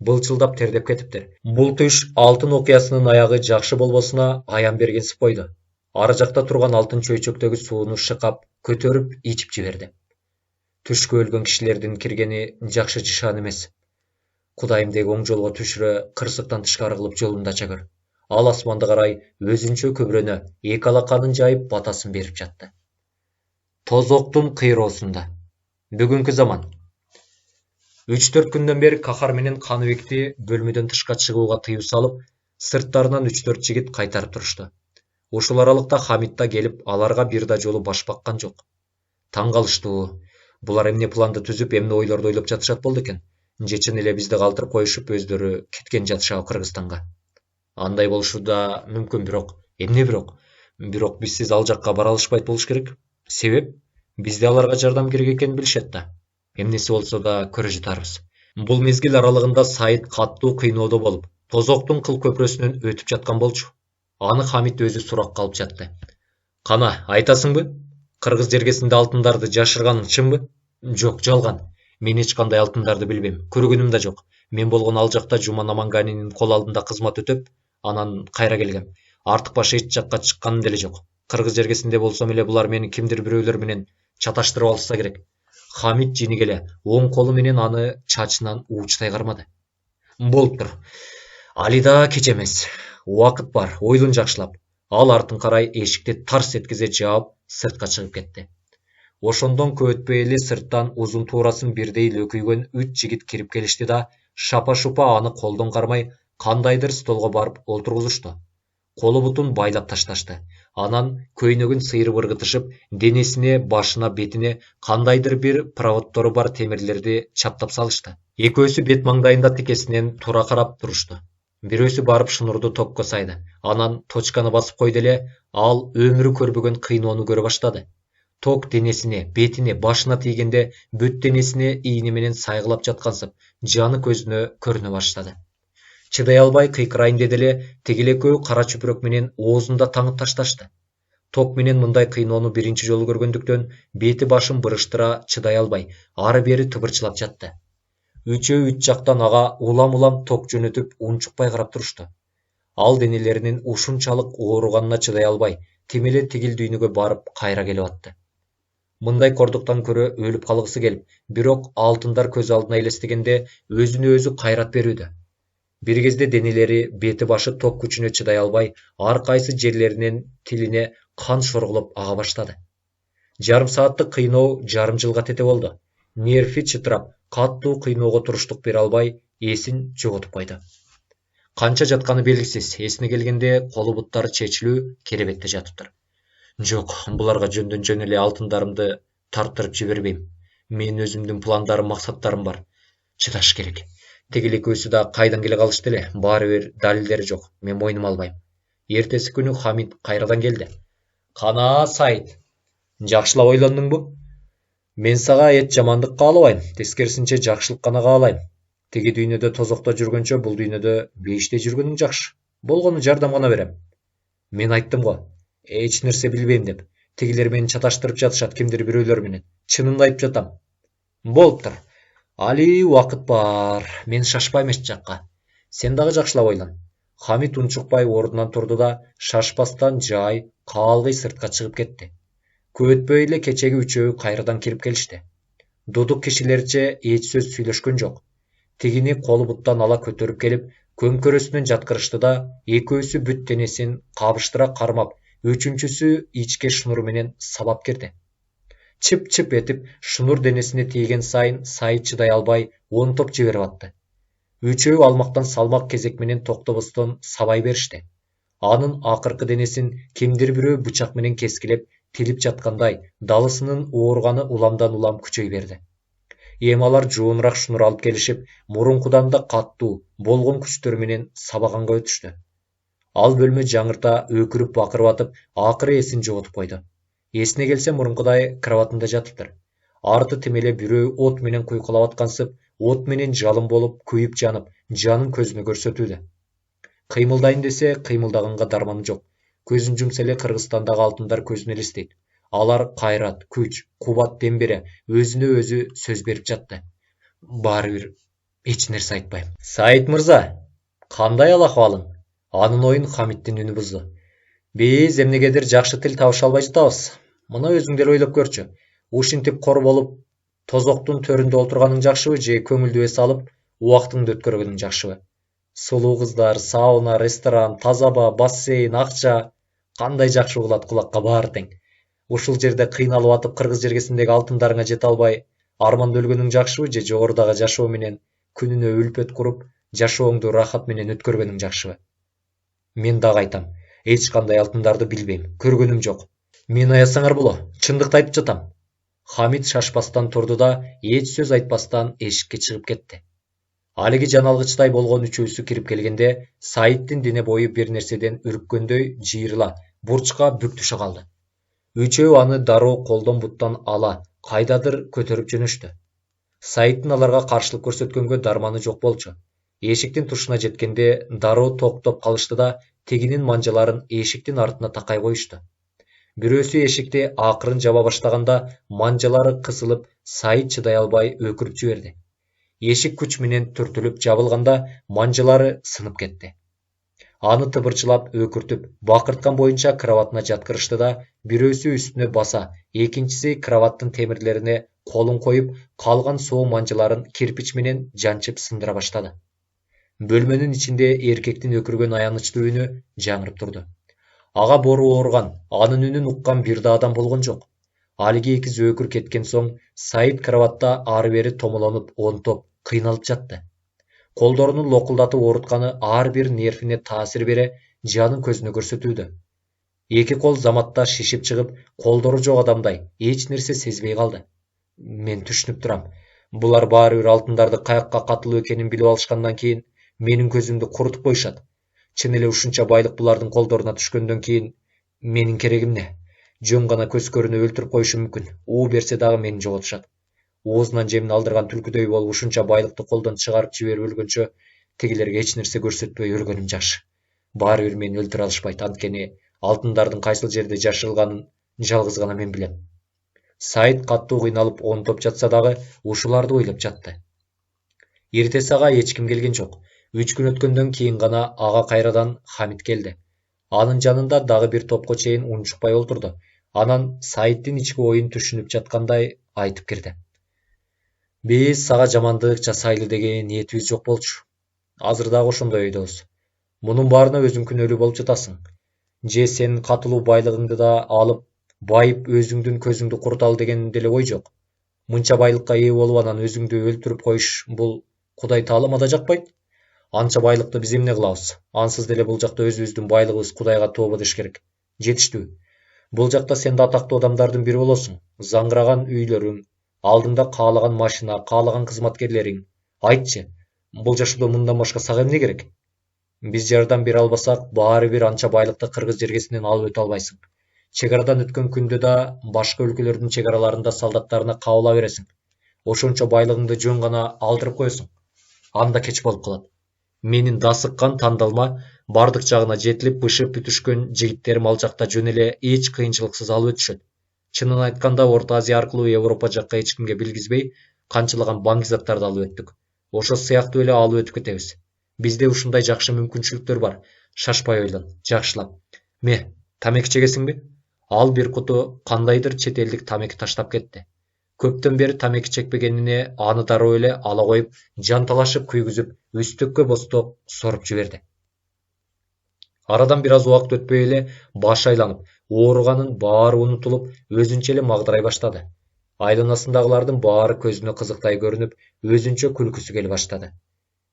Былчылдап тердеп кетиптир. Бул түш алтын окуясынын аягы жакшы болбосуна аян бергенсип койду. Ары жакта турган алтын чөйчөктөгү сууну шыкап, көтөрүп ичип жиберди. Түшкө өлгөн кишилердин киргени жакшы жышаан эмес. Кудайым деги оң жолго түшүрө, кырсыктан тышкары кылып жолунда чагыр. Ал асманды карай, өзүнчө көбүрөнө, эки алаканын жайып батасын берип жатты. Тозоктун кыйроосунда. Бүгүнкү заман. 3-4 күндөн бери Кахар менен Каныбекти бөлмөдөн тышка чыгууга тыюу салып, сырттарынан 3-4 жигит кайтарып турушту. Ушул аралыкта Хамит да келип, аларга бир да жолу баш баккан жок. Таң калыштуу. Булар эмне планды түзүп, эмне ойлорду ойлоп жатышат болду экен. Же чын эле бизди калтырып коюшуп, өздөрү кеткен жатышабы Кыргызстанга. Андай болушу да мүмкүн, эмне бирок? Бирок бизсиз ал жакка бара алышпайт болуш керек. Себеп? Бизде аларга жардам керек экенин билишет да. Эмнеси болсо да көрө жатарбыз. Бул мезгил аралыгында Сайыт каттуу кыйноодо болуп, тозоктун кыл көпүрөсүнөн өтүп жаткан болчу. Аны Хамит өзү суракка алып жатты. Кана, айтасыңбы? Кыргыз жергесинде алтындарды жашырганың чынбы? Жок, жалган. Мен эч кандай алтындарды билбейм. Көргөнүм да жок. Мен болгон ал жакта Жуман Аманганинин кол алдында кызмат өтөп, анан кайра келгем. Артык-баш эч жакка чыкканым деле жок. Кыргыз жергесинде болсом эле булар мени кимдир бирөөлөр менен чаташтырып алышса керек. Хамит жинигеле оң колу менен аны чачынан уучтай кармады. Болуптур. Али да кеч эмес. Убакыт бар, ойлон жакшылап. Ал артын карай эшикти тарс эткизе жаап, сыртка чыгып кетти. Ошондон көп өтпөй эле сырттан узун туурасын бирдей лөкүйгөн 3 жигит кирип келишти да, шапа-шупа аны колдон кармай кандайдыр столго барып олтургузушту. Колу бутун байлап ташташты. Анан көйнөгүн сыйрып ыргытышып, денесине, башына, бетине кандайдыр бир проводтору бар темирлерди чаптап салышты. Экөөсү бет маңдайында тикесинен тура карап турушту. Бирөөсү барып шнурду токко сайды. Анан точканы басып койду эле, ал өмүрү көрбөгөн кыйноону көрө баштады. Ток денесине, бетине, башына тийгенде бүт денесине ийне менен сайгылап жаткансып, жаны көзүнө көрүнө баштады. Чыдай албай кыйкырайын деди эле, тиги экөө кара чүпүрөк менен оозунда таңып ташташты. Ток менен мындай кыйноону биринчи жолу көргөндүктөн бети башын бырыштыра чыдай албай, ары бери тыбырчылап жатты. Үчөө үч жактан ага улам-улам ток жөнөтүп унчукпай карап турушту. Ал денелеринин ушунчалык ооруганына чыдай албай, тим эле тигил дүйнөгө барып кайра келип атты. Мындай кордуктан көрө өлүп калгысы келип, бирок алтындар көз алдына элестегенде өзүнө өзү кайрат берүүдө. Бир кезде денелери, бети башы ток күчүнө чыдай албай, ар кайсы жерлеринен тилине кан шоргулуп ага баштады. Жарым сааттык кыйноо жарым жылга тете болду. Нерви чытырап, каттуу кыйноого туруштук бере албай, эсин жоготуп койду. Канча жатканы белгисиз, эсине келгенде колу буттары чечилүү керебетте жатыптыр. Жок, буларга жөндөн жөн эле алтындарымды тарттырып жибербейм. Мен өзүмдүн пландарым, максаттарым бар. Чыдаш керек. Тигил экөөсү да кайдан келе калышты эле, баары бир далилдери жок. Мен мойнума албайм. Эртеси күнү Хамит кайрадан келди. Кана, Сайыт, жакшылап ойлондуңбу? Мен сага эч жамандык каалабайм, тескерисинче жакшылык гана каалайм. Тиги дүйнөдө тозокто жүргөнчө бул дүйнөдө бейиште жүргөнүң жакшы. Болгону жардам гана берем. Мен айттым го, эч нерсе билбейм деп. Тигилер мени чаташтырып жатышат кимдир бирөөлөр менен. Чынымды айтып жатам. Болуптур. Али убакыт бар. Мен шашпайм эч жакка. Сен дагы жакшылап ойлон. Хамит унчукпай ордунан турду да, шашпастан жай, каалгый сыртка чыгып кетти. Көп өтпөй эле кечеги үчөө кайрадан кирип келишти. Дудук кишилерче эч сөз сүйлөшкөн жок. Тигини колу буттан ала көтөрүп келип, көмкөрөсүнөн жаткырышты да, экөөсү бүт денесин кабыштыра кармап, үчүнчүсү ичке шнуру менен сабап кирди. Чып-чып этип, шнур денесине тийген сайын Сайыт чыдай албай, онтоп жиберип атты. Үчөө алмактан салмак кезек менен токтобостон сабай беришти. Анын акыркы денесин кимдир бирөө бычак менен кескилеп, тилип жаткандай, далысынын ооруганы уламдан улам күчөй берди. Эми алар жуунураак шнур алып келишип, мурункудан да каттуу, болгон күчтөрү менен сабаганга өтүштү. Ал бөлмө жаңырта өкүрүп бакырып атып, акыры эсин жоготуп койду. Эсине келсе мурункудай кроватында жатыптыр. Арты тим эле бирөө от менен куйкулап аткансып, от менен жалын болуп, күйүп жанып, жанын көзүнө көрсөтүүдө. Кыймылдайын десе, кыймылдаганга дарманы жок. Көзүн жумса эле Кыргызстандагы алтындар көзүнө элестейт. Алар кайрат, күч, кубат дем бере, өзүнө өзү сөз берип жатты. Баары бир эч нерсе айтпайм. Сайыт мырза, кандай ал акыбалың? Анын оюн Хамиттин үнү бузду. Биз эмнегедир жакшы тил табыша албай жатабыз. Мына өзүң деле ойлоп көрчү. Ушинтип кор болуп, тозоктун төрүндө отурганың жакшыбы же көңүлдүү эс алып, убактыңды өткөргөнүң жакшыбы? Сулуу кыздар, сауна, ресторан, таза аба, бассейн, акча, кандай жакшы угулат кулакка баары тең. Ушул жерде кыйналып атып Кыргыз жергесиндеги алтындарыңа жете албай, арманда өлгөнүң жакшыбы же жогорудагы жашоо менен күнүнө үлпөт куруп, жашооңду рахат менен өткөргөнүң жакшыбы? Мен дагы айтам, эч кандай алтындарды билбейм, көргөнүм жок. Мени аязсаңар боло, чындыкты айтып жатам. Хамит шашпастан турду да, эч сөз айтпастан эшикке чыгып кетти. Алиги жаналгычтай болгон үчөөсү кирип келгенде, Сайыттын дене бою бир нерседен үрккөндөй жыйрыла, бурчка бүк түшө калды. Үчөө аны дароо колдон буттан ала, кайдадыр көтөрүп жөнөштү. Саиттин аларга каршылык көрсөткөнгө дарманы жок болчу. Эшиктин тушуна жеткенде дароо токтоп калышты да тигинин манжаларын эшиктин артына такай коюшту. Бирөөсү эшикти акырын жаба баштаганда манжалары кысылып, Саит чыдай албай өкүрүп жиберди. Эшик күч менен түртүлүп жабылганда манжалары сынып кетти. Аны тыбырчылап өкүртүп, бакырткан боюнча кроватына жаткырышты да, бирөөсү үстүнө баса, экинчиси кроваттын темирлерине колун коюп, калган соо манжаларын кирпич менен жанчып сындыра баштады. Бөлмөнүн ичинде эркектин өкүргөн аянычтуу үнү жаңырып турду. Ага бору ооруган, анын үнүн уккан бир да адам болгон жок. Алиги эки зөөкүр кеткен соң, Саит кроватта ары бери томолонуп, онтоп, кыйналып жатты. Колдорунун локулдатып оорутканы ар бир нервине таасир бере, жанын көзүнө көрсөтүүдө. Эки кол заматта шишип чыгып, колдору жок адамдай эч нерсе сезбей калды. Мен түшүнүп турам. Булар баары бир алтындарды каякка катылуу экенин билип алышкандан кийин менин көзүмдү курутуп коюшат. Чын эле ушунча байлык булардын колдоруна түшкөндөн кийин менин керегим эмне? Жөн гана көз көрүнө өлтүрүп коюшу мүмкүн. У берсе дагы мени жоготушат. Оозунан жемин алдырган түлкүдөй болуп ушунча байлыкты колдон чыгарып жиберип өлгөнчө тигилерге эч нерсе көрсөтпөй өлгөнүм жакшы. Баары бир мени өлтүрө алышпайт, анткени алтындардын кайсыл жерде жашырылганын жалгыз гана мен билем. Саит каттуу кыйналып онтоп жатса дагы ушуларды ойлоп жатты. Эртеси ага эч ким келген жок. 3 күн өткөндөн кийин гана ага кайрадан Хамит келди. Анын жанында дагы бир топко чейин унчукпай олтурду. Анан Саиттин ички оюн түшүнүп жаткандай айтып кирди. Биз сага жамандык жасайлы деген ниетибиз жок болчу. Азыр дагы ошондой ойдобуз. Мунун баарына өзүң күнөөлүү болуп жатасың. Же сенин катылуу байлыгыңды да алып, байып өзүңдүн көзүңдү куруталы деген деле ой жок. Мынча байлыкка ээ болуп анан өзүңдү өлтүрүп коюш бул Кудай таалама да жакпайт. Анча байлыкты биз эмне кылабыз? Ансыз деле бул жакта өзүбүздүн байлыгыбыз Кудайга тобо деш керек. Жетиштүү. Бул жакта сен да атактуу адамдардын бири болосуң. Заңгыраган үйлөрүң, алдыңда каалаган машина, каалаган кызматкерлериң. Айтчы, бул жашоодо мындан башка сага эмне керек? Биз жардам бере албасак, баары бир анча байлыкты кыргыз жергесинен алып өтө албайсың. Чегарадан өткөн күндө да башка өлкөлөрдүн чегараларында солдаттарына кабыла бересиң. Ошончо байлыгыңды жөн гана алдырып коесуң. Анда кеч болуп калат. Менин дасыккан тандалма бардык жагына жетилип бышып бүтүшкөн жигиттерим ал жакта жөн эле эч кыйынчылыксыз алып өтүшөт. Чынын айтканда Орто Азия аркылуу Европа жакка эч кимге билгизбей канчалаган баңгизаттарды алып өттүк. Ошо сыяктуу эле алып өтүп кетебиз. Бизде ушундай жакшы мүмкүнчүлүктөр бар. Шашпай ойлон, жакшылап. Тамеки чегесиңби? Ал бир куту кандайдыр чет элдик тамеки таштап кетти. Көптөн бери тамеки чекпегенине аны дароо эле ала коюп, жанталашып күйгүзүп, үстөккө босток соруп жиберди. Арадан бир аз убакыт өтпөй эле башы айланып, ооруганын баары унутулуп, өзүнчө эле магдырай баштады. Айланасындагылардын баары көзүнө кызыктай көрүнүп, өзүнчө күлкүсү келе баштады.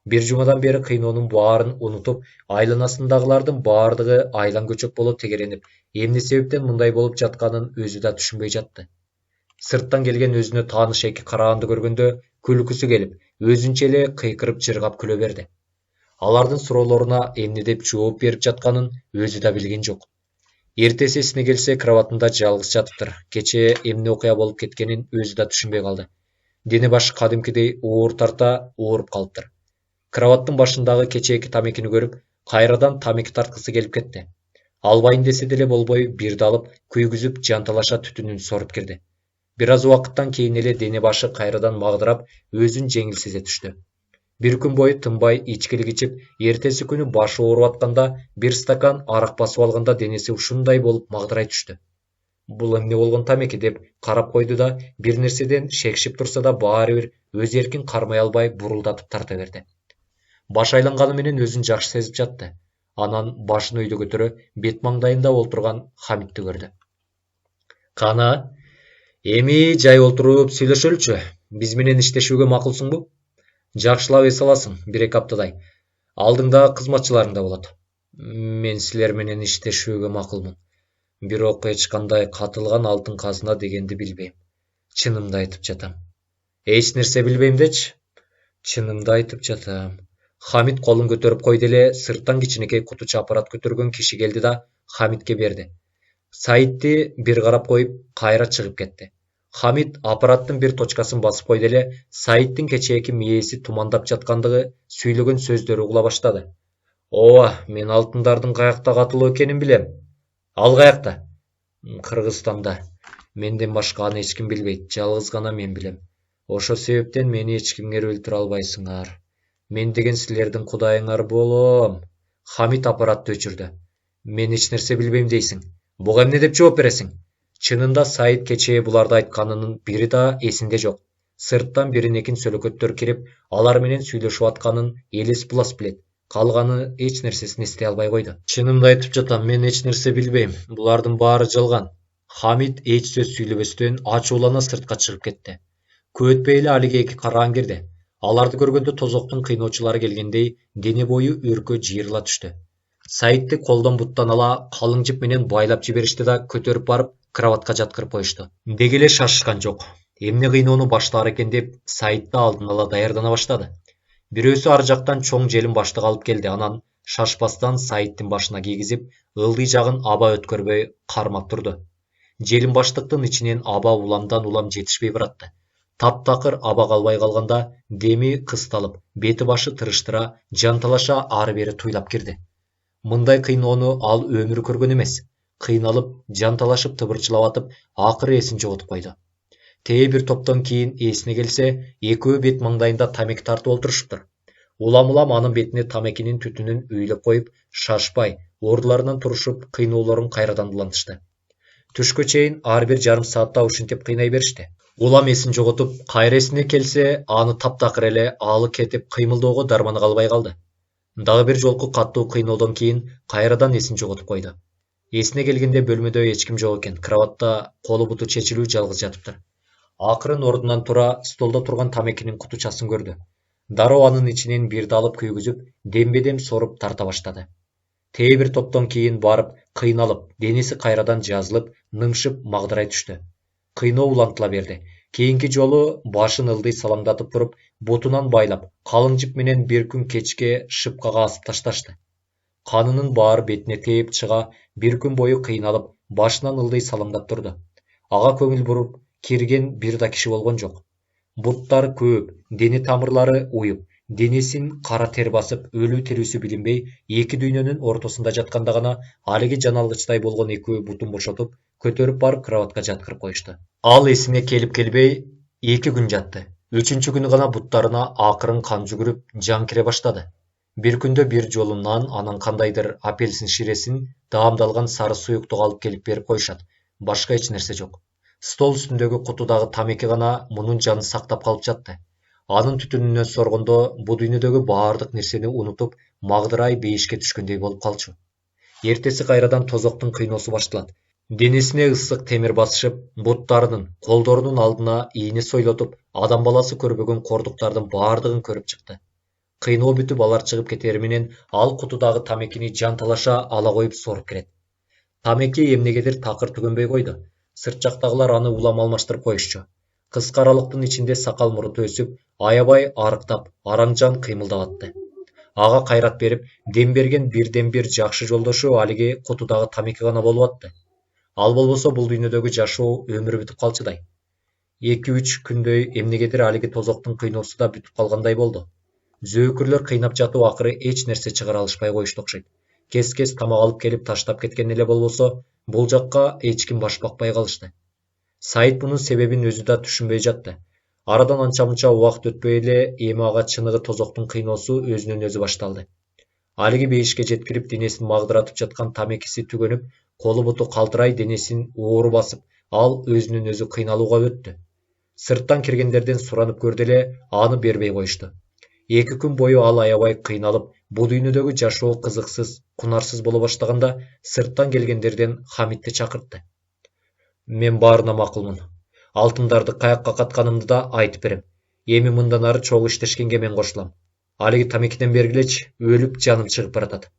Бир жумадан бери кыйноонун баарын унутуп, айланасындагылардын баардыгы айлан көчөк боло тегеренип, эмне себептен мындай болуп жатканын өзү да түшүнбөй жатты. Сырттан келген өзүнө тааныш эки караганды көргөндө күлкүсү келип, өзүнчө эле кыйкырып жыргап күлө берди. Алардын суроолоруна эмне деп жооп берип жатканын өзү да билген жок. Эртеси эсине келсе, кроватында жалгыз жатыптыр. Кечээ эмне окуя болуп кеткенин өзү да түшүнбөй калды. Дене башы кадимкидей оор тарта ооруп калыптыр. Кроваттын башындагы кечээки тамекини көрүп, кайрадан тамеки тарткысы келип кетти. Албайын десе деле болбой, бирди алып, күйгүзүп, жанталаша түтүнүн соруп кирди. Бир аз убакыттан кийин эле дене башы кайрадан магдырап, өзүн жеңил сезе түштү. Бир күн бою тынбай ичкилик ичип, эртеси күнү башы ооруп атканда, бир стакан арак басып алганда денеси ушундай болуп магдырай түштү. Бул эмне болгон тамеки деп карап койду да, бир нерседен шекшип турса да баары бир өз эркин кармай албай бурулдатып тарта берди. Баш айланганы менен өзүн жакшы сезип жатты. Анан башын өйдө көтөрө, бет маңдайында олтурган Хамитти көрдү. Кана, эми жай олтуруп сүйлөшөлүчү. Биз менен иштешүүгө макулсуңбу? Жакшылап эс аласың, 1-2 аптадай. Алдыңда кызматчыларың да болот. Мен силер менен иштешүүгө макулмун. Бирок эч кандай катылган алтын казына дегенди билбейм. Чынымды айтып жатам. Эч нерсе билбейм дечи? Чынымды айтып жатам. Хамит колун көтөрүп койду эле, сырттан кичинекей кутуча аппарат көтөргөн киши келди да Хамитке берди. Саитти бир карап коюп, кайра чыгып кетти. Хамит аппараттын бир точкасын басып койду эле Саиттин кечээки мээси тумандап жаткандыгы, сүйлөгөн сөздөрү угула баштады. Ооба, мен алтындардын каякта катылуу экенин билем. Ал каякта? Кыргызстанда. Менден башка аны эч ким билбейт, жалгыз гана мен билем. Ошол себептен мени эч кимге өлтүрө албайсыңар. Мен деген силердин кудайыңар болом. Хамит аппаратты өчүрдү. Мен эч нерсе билбейм дейсиң. Буга эмне деп жооп бересиң? Чынында Саит кечээ буларды айтканынын бири да эсинде жок. Сырттан биринекин сөлөкөттөр кирип, алар менен сүйлөшүп атканын элес булас билет. Калганы эч нерсесин эстей албай койду. Чынымды айтып жатам, мен эч нерсе билбейм. Булардын баары жалган. Хамит эч сөз сүйлөбөстөн ачуулана сыртка чыгып кетти. Көп өтпөй эле алиге эки караан кирди. Аларды көргөндө тозоктун кыйноочулары келгендей дене бою өркө жыйырыла түштү. Саитти колдон буттан ала калың жип менен байлап жиберишти да көтөрүп барып кроватка жаткырып коюшту. Деги эле шашышкан жок. Эмне кыйноону баштаар экен деп Саит да алдын ала даярдана баштады. Бирөөсү ар жактан чоң желим баштык алып келди. Анан шашпастан Саиттин башына кийгизип, ылдый жагын аба өткөрбөй кармап турду. Желим баштыктын ичинен аба уламдан улам жетишпей баратты. Таптакыр аба калбай калганда деми кысталып, бети башы тырыштыра, жанталаша ары бери туйлап кирди. Мындай кыйноону ал өмүрү көргөн эмес. Кыйналып, жанталашып тыбырчылап атып, акыры эсин жоготуп койду. Тээ бир топтон кийин эсине келсе, экөө бет маңдайында тамеки тартып олтурушуптур. Улам анын бетине тамекинин түтүнүн үйлөп коюп, шашпай, ордуларынан турушуп, кыйноолорун кайрадан улантышты. Түшкө чейин ар бир жарым саатта ушинтип кыйнай беришти. Улам эсин жоготуп, кайра эсине келсе, аны таптакыр эле алы кетип кыймылдоого дарманы калбай калды. Дагы бир жолку каттуу кыйноодон кийин кайрадан эсин жоготуп койду. Эсине келгенде бөлмөдө эч ким жок экен. Кроватта колу буту чечилүү жалгыз жатыптыр. Акырын ордунан тура столдо турган тамекинин кутучасын көрдү. Дароо анын ичинен бирди алып күйгүзүп, дембедем соруп тарта баштады. Тээ бир топтон кийин барып, кыйналып, денеси кайрадан жазылып, нымшып магдырай түштү. Кыйноо улантыла берди. Кийинки жолу башын ылдый салаңдатып туруп, бутунан байлап, калың жип менен бир күн кечке шыпкага асып ташташты. Канынын баары бетине тээп чыга, бир күн бою кыйналып, башынан ылдый салаңдап турду. Ага көңүл буруп кирген бир да киши болгон жок. Буттары көп, дене тамырлары уюп, денесин кара тер басып, өлүү тирүүсү билинбей, эки дүйнөнүн ортосунда жатканда гана алиги жаналгычтай болгон экөө бутун бошотуп, көтөрүп барып кроватка жаткырып коюшту. Ал эсине келип келбей 2 күн жатты. 3-чү күнү гана буттарына акырын кан жүгүрүп, жан кире баштады. Бир күндө бир жолу нан, анан кандайдыр апельсин ширесин, даамдалган сары суюктук алып келип берип коюшат. Башка эч нерсе жок. Стол үстүндөгү кутудагы тамеки гана мунун жанын сактап калып жатты. Анын түтүнүнөн соргондо бу дүйнөдөгү баардык нерсени унутуп, магдырай бейишке түшкөндөй болуп калчу. Эртеси кайрадан тозоктун кыйноосу башталат. Денесине ысык темир басышып, буттарынын, колдорунун алдына ийне сойлотуп, адам баласы көрбөгөн кордуктардын баардыгын көрүп чыкты. Кыйноо бүтүп алар чыгып кетери менен ал кутудагы тамекини жанталаша ала коюп соруп кирет. Тамеки эмнегедир такыр түгөнбөй койду. Сырт жактагылар аны улам алмаштырып коюшчу. Кыска аралыктын ичинде сакал муруту өсүп, аябай арыктап, араң-жан кыймылдап атты. Ага кайрат берип, дем берген бирден бир жакшы жолдошу алиги кутудагы тамеки гана болуп атты. Ал болбосо бул дүйнөдөгү жашоо өмүрү бүтүп калчудай. 2-3 күндөй эмнегедир алиги тозоктун кыйноосу да бүтүп калгандай болду. Зөөкүрлөр кыйнап жатып акыры эч нерсе чыгара алышпай коюшту окшойт. Кес-кес тамак алып келип таштап кеткен эле болбосо, бул жакка эч ким баш бакпай калышты. Саит мунун себебин өзү да түшүнбөй жатты. Арадан анча-мунча убакыт өтпөй эле эми ага чыныгы тозоктун кыйноосу өзүнөн өзү башталды. Алиги бейишке жеткирип, денесин магдыратып жаткан тамекиси түгөнүп, колу буту калтырай, денесин оору басып, ал өзүнөн өзү кыйналууга өттү. Сырттан киргендерден суранып көрдү эле, аны бербей коюшту. 2 күн бою ал аябай кыйналып, бу дүйнөдөгү жашоо кызыксыз, кунарсыз боло баштаганда, сырттан келгендерден Хамитти чакыртты. Мен баарына макулмун. Алтындарды каякка катканымды да айтып берем. Эми мындан ары чогуу иштешкенге мен кошулам. Алиги тамекиден бергилечи, өлүп жаным чыгып баратат.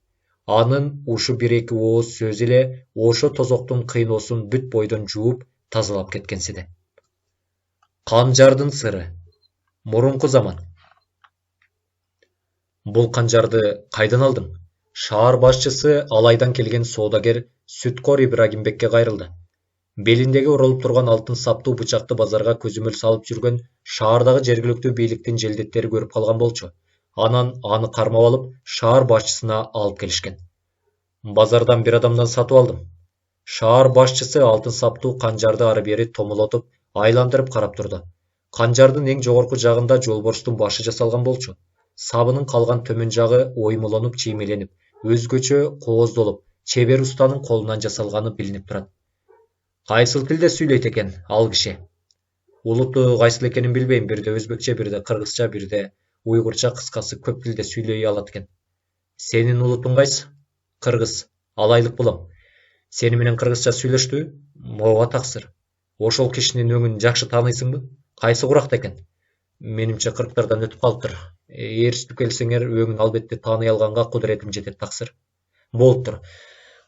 Анын ушу 1-2 ооз сөзү эле ошо тозоктун кыйноосун бүт бойдон жууп, тазалап кеткенсиде. Канжардын сыры. Мурунку заман. Бул канжарды кайдан алдың? Шаар башчысы Алайдан келген соодагер Сүткор Ибрагимбекке кайрылды. Белиндеги оролуп турган алтын саптуу бычакты базарга көзөмөл салып жүргөн шаардагы жергиликтүү бийликтин желдеттери көрүп калган болчу. Анан аны кармап алып, шаар башчысына алып келишкен. Базардан бир адамдан сатып алдым. Шаар башчысы алтын саптуу канжарды ары бери томулотуп, айландырып карап турду. Канжардын эң жогорку жагында жолборстун башы жасалган болчу. Сабынын калган төмөн жагы оймолонуп, чиймеленип, өзгөчө кооздолуп, чебер устанын колунан жасалганы билинип турат. Кайсыл тилде сүйлөйт экен ал киши? Улуту кайсыл экенин билбейм, бирде өзбекче, бирде кыргызча, бирде уйгурча, кыскасы көп тилде сүйлөй алат экен. Сенин улутуң кайсы? Кыргыз. Алайлык болом. Сени менен кыргызча сүйлөштүбү? Ооба таксыр. Ошол кишинин өңүн жакшы тааныйсыңбы? Кайсы куракта экен? Менимче кырктардан өтүп калыптыр. Ээрчитип келсеңер, өңүн албетте тааный алганга кудуретим жетет таксыр. Болуптур.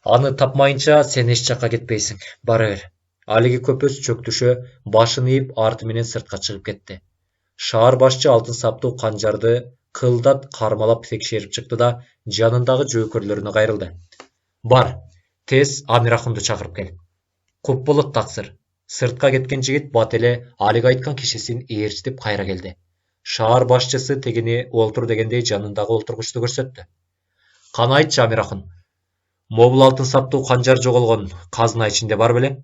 Аны тапмайынча сен эч жакка кетпейсиң. Бара бер. Алиги көпөс чөктүшө башын ийип арты менен сыртка чыгып кетти. Шаар башчы алтын саптуу канжарды кылдат кармалап текшерип чыкты да жанындагы жөөкөрлөрүнө кайрылды. Бар, тез Амирахунду чакырып кел. Куп болот таксыр. Сыртка кеткен жигит бат эле алиги айткан кишисин ээрчитип кайра келди. Шаар башчысы тегини олтур дегендей жанындагы олтургучту көрсөттү. Кана айтчы, Амирахун. Мобул алтын саптуу канжар жоголгон казына ичинде бар белең?